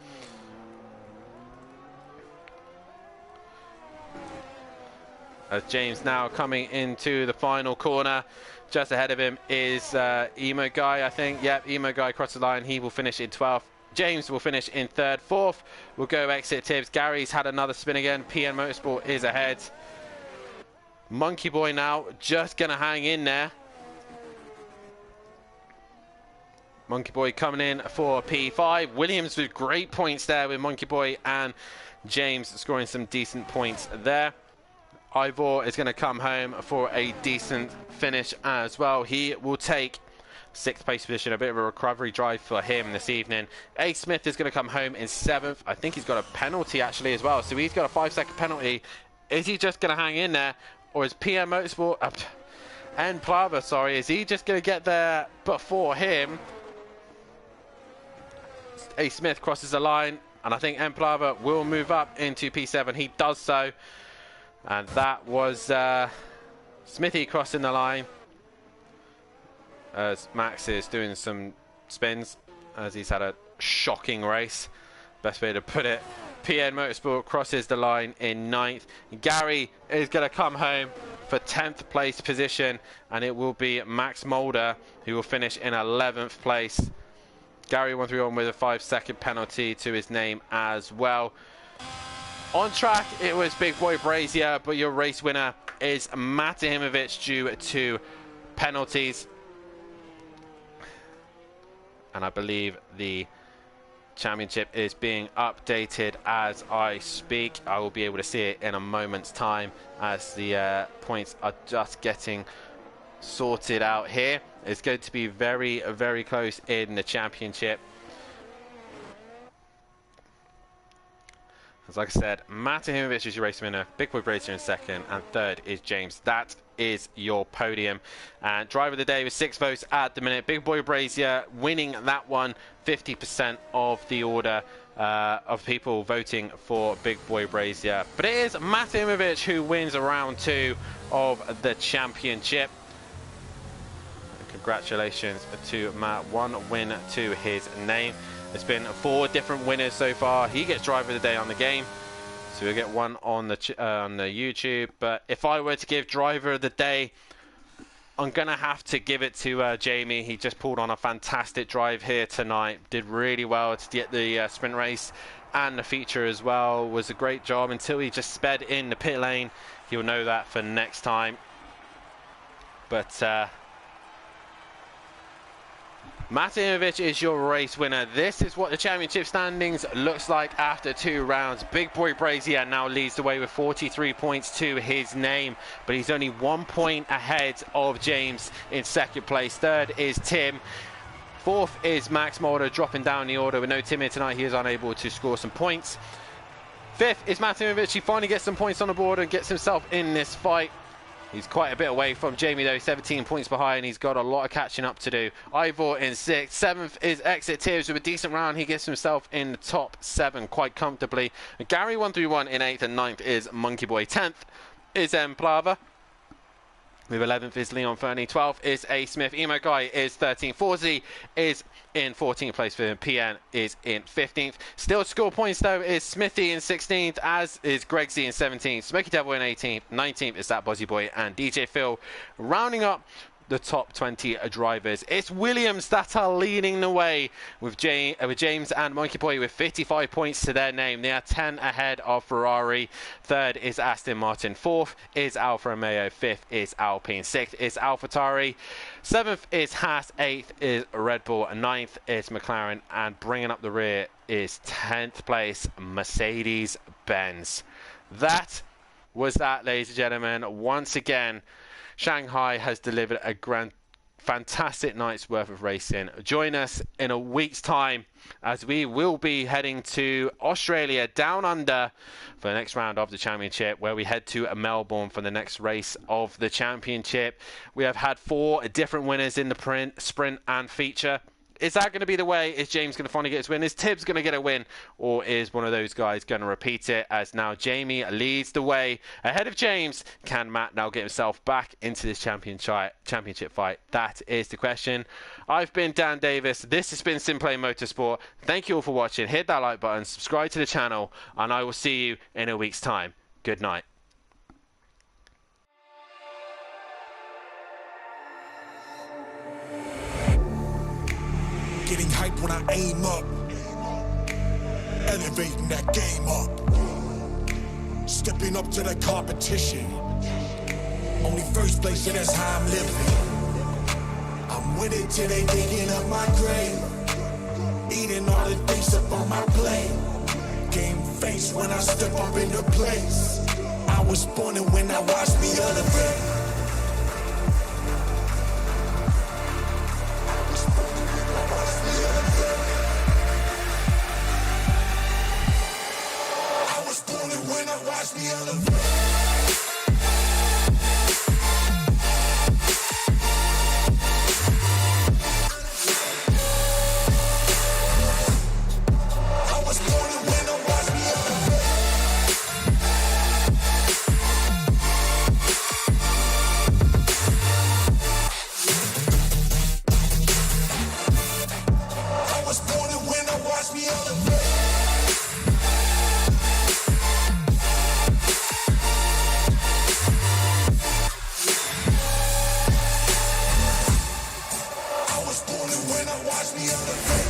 As James now coming into the final corner. Just ahead of him is Emo Guy, I think. Yep, Emo Guy across the line. He will finish in 12th. James will finish in 3rd. 4th will go Exit Tips. Gary's had another spin again. PN Motorsport is ahead. Monkey Boy now just going to hang in there. Monkey Boy coming in for P5. Williams with great points there with Monkey Boy and James scoring some decent points there. Ivor is going to come home for a decent finish as well. He will take 6th place position, a bit of a recovery drive for him this evening. A. Smith is going to come home in 7th. I think he's got a penalty actually as well. So he's got a 5-second penalty. Is he just going to hang in there? Or is PM Motorsport, and Plava, sorry, is he just going to get there before him? A. Smith crosses the line, and I think M. Plava will move up into P7. He does so. And that was Smithy crossing the line. As Max is doing some spins, as he's had a shocking race. Best way to put it. PN Motorsport crosses the line in 9th. Gary is going to come home for 10th place position, and it will be Max Mulder who will finish in 11th place. Gary 131 with a 5-second penalty to his name as well. On track, it was Big Boy Brazier, but your race winner is Matahimovic due to penalties. And I believe the championship is being updated as I speak. I will be able to see it in a moment's time as the points are just getting sorted out here. It's going to be very, very close in the championship. As like I said, Matahimovic is your race winner, Big Boy Brazier in 2nd, and 3rd is James. That is your podium. And driver of the day with 6 votes at the minute. Big Boy Brazier winning that one, 50% of the order of people voting for Big Boy Brazier. But it is Matahimovic who wins round 2 of the championship. Congratulations to Matt, 1 win to his name. There's been 4 different winners so far. He gets driver of the day on the game, so we'll get one on the YouTube. But if I were to give driver of the day, I'm gonna have to give it to Jamie. He just pulled on a fantastic drive here tonight. Did really well to get the sprint race and the feature as well. Was a great job until he just sped in the pit lane. He'll know that for next time. But Matahimovic is your race winner. This is what the championship standings looks like after 2 rounds. Big Boy Brazier now leads the way with 43 points to his name, but he's only 1 point ahead of James in 2nd place. 3rd is Tim. 4th is Max Mulder, dropping down the order with no Tim here tonight. He is unable to score some points. 5th is Matahimovic. He finally gets some points on the board and gets himself in this fight. He's quite a bit away from Jamie though, 17 points behind. He's got a lot of catching up to do. Ivor in 6th. 7th is Exit Tears with a decent round. He gets himself in the top 7 quite comfortably. Gary 131 in 8th, and 9th is Monkey Boy. 10th is M Plava. With 11th is Leon Fernie. 12th is A Smith. Emo Guy is 13th. 4Z is in 14th place for him. PN is in 15th. Still to score points though is Smithy in 16th, as is Greg Z in 17th. Smoky Devil in 18th. 19th is That Bozzy Boy, and DJ Phil rounding up the top 20 drivers. It's Williams that are leading the way with James and Monkey Boy with 55 points to their name. They are 10 ahead of Ferrari. 3rd is Aston Martin. 4th is Alfa Romeo. 5th is Alpine. 6th is AlphaTauri. 7th is Haas. 8th is Red Bull. 9th is McLaren. And bringing up the rear is 10th place Mercedes-Benz. That was that, ladies and gentlemen. Once again, Shanghai has delivered a fantastic night's worth of racing. Join us in a week's time as we will be heading to Australia, down under, for the next round of the championship, where we head to Melbourne for the next race of the championship. We have had 4 different winners in the sprint and feature. Is that going to be the way? Is James going to finally get his win? Is Tibbs going to get a win? Or is one of those guys going to repeat it, as now Jamie leads the way ahead of James? Can Matt now get himself back into this championship fight? That is the question. I've been Dan Davis. This has been Simplay Motorsport. Thank you all for watching. Hit that like button, subscribe to the channel, and I will see you in a week's time. Good night. Getting hype when I aim up, elevating that game up, stepping up to the competition. Only first place, and that's how I'm living. I'm with it till they digging up my grave, eating all the things up on my plate. Game face when I step up into place. I was born and when I watched me elevate. Watch me elevate. I was born to win, watch me elevate. I was born to win, watch me elevate. Watch me elevate.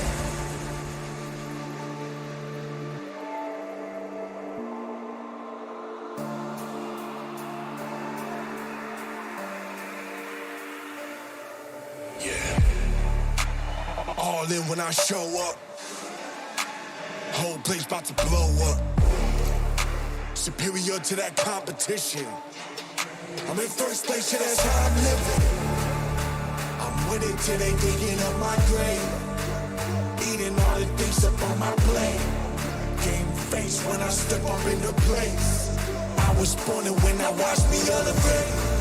Yeah. All in when I show up. Whole place about to blow up. Superior to that competition. I'm in first place, yeah, that's how I'm living. I'm with it till they digging up my grave, eating all the things up on my plate. Game face when I step up into place. I was born and when I watch me elevate.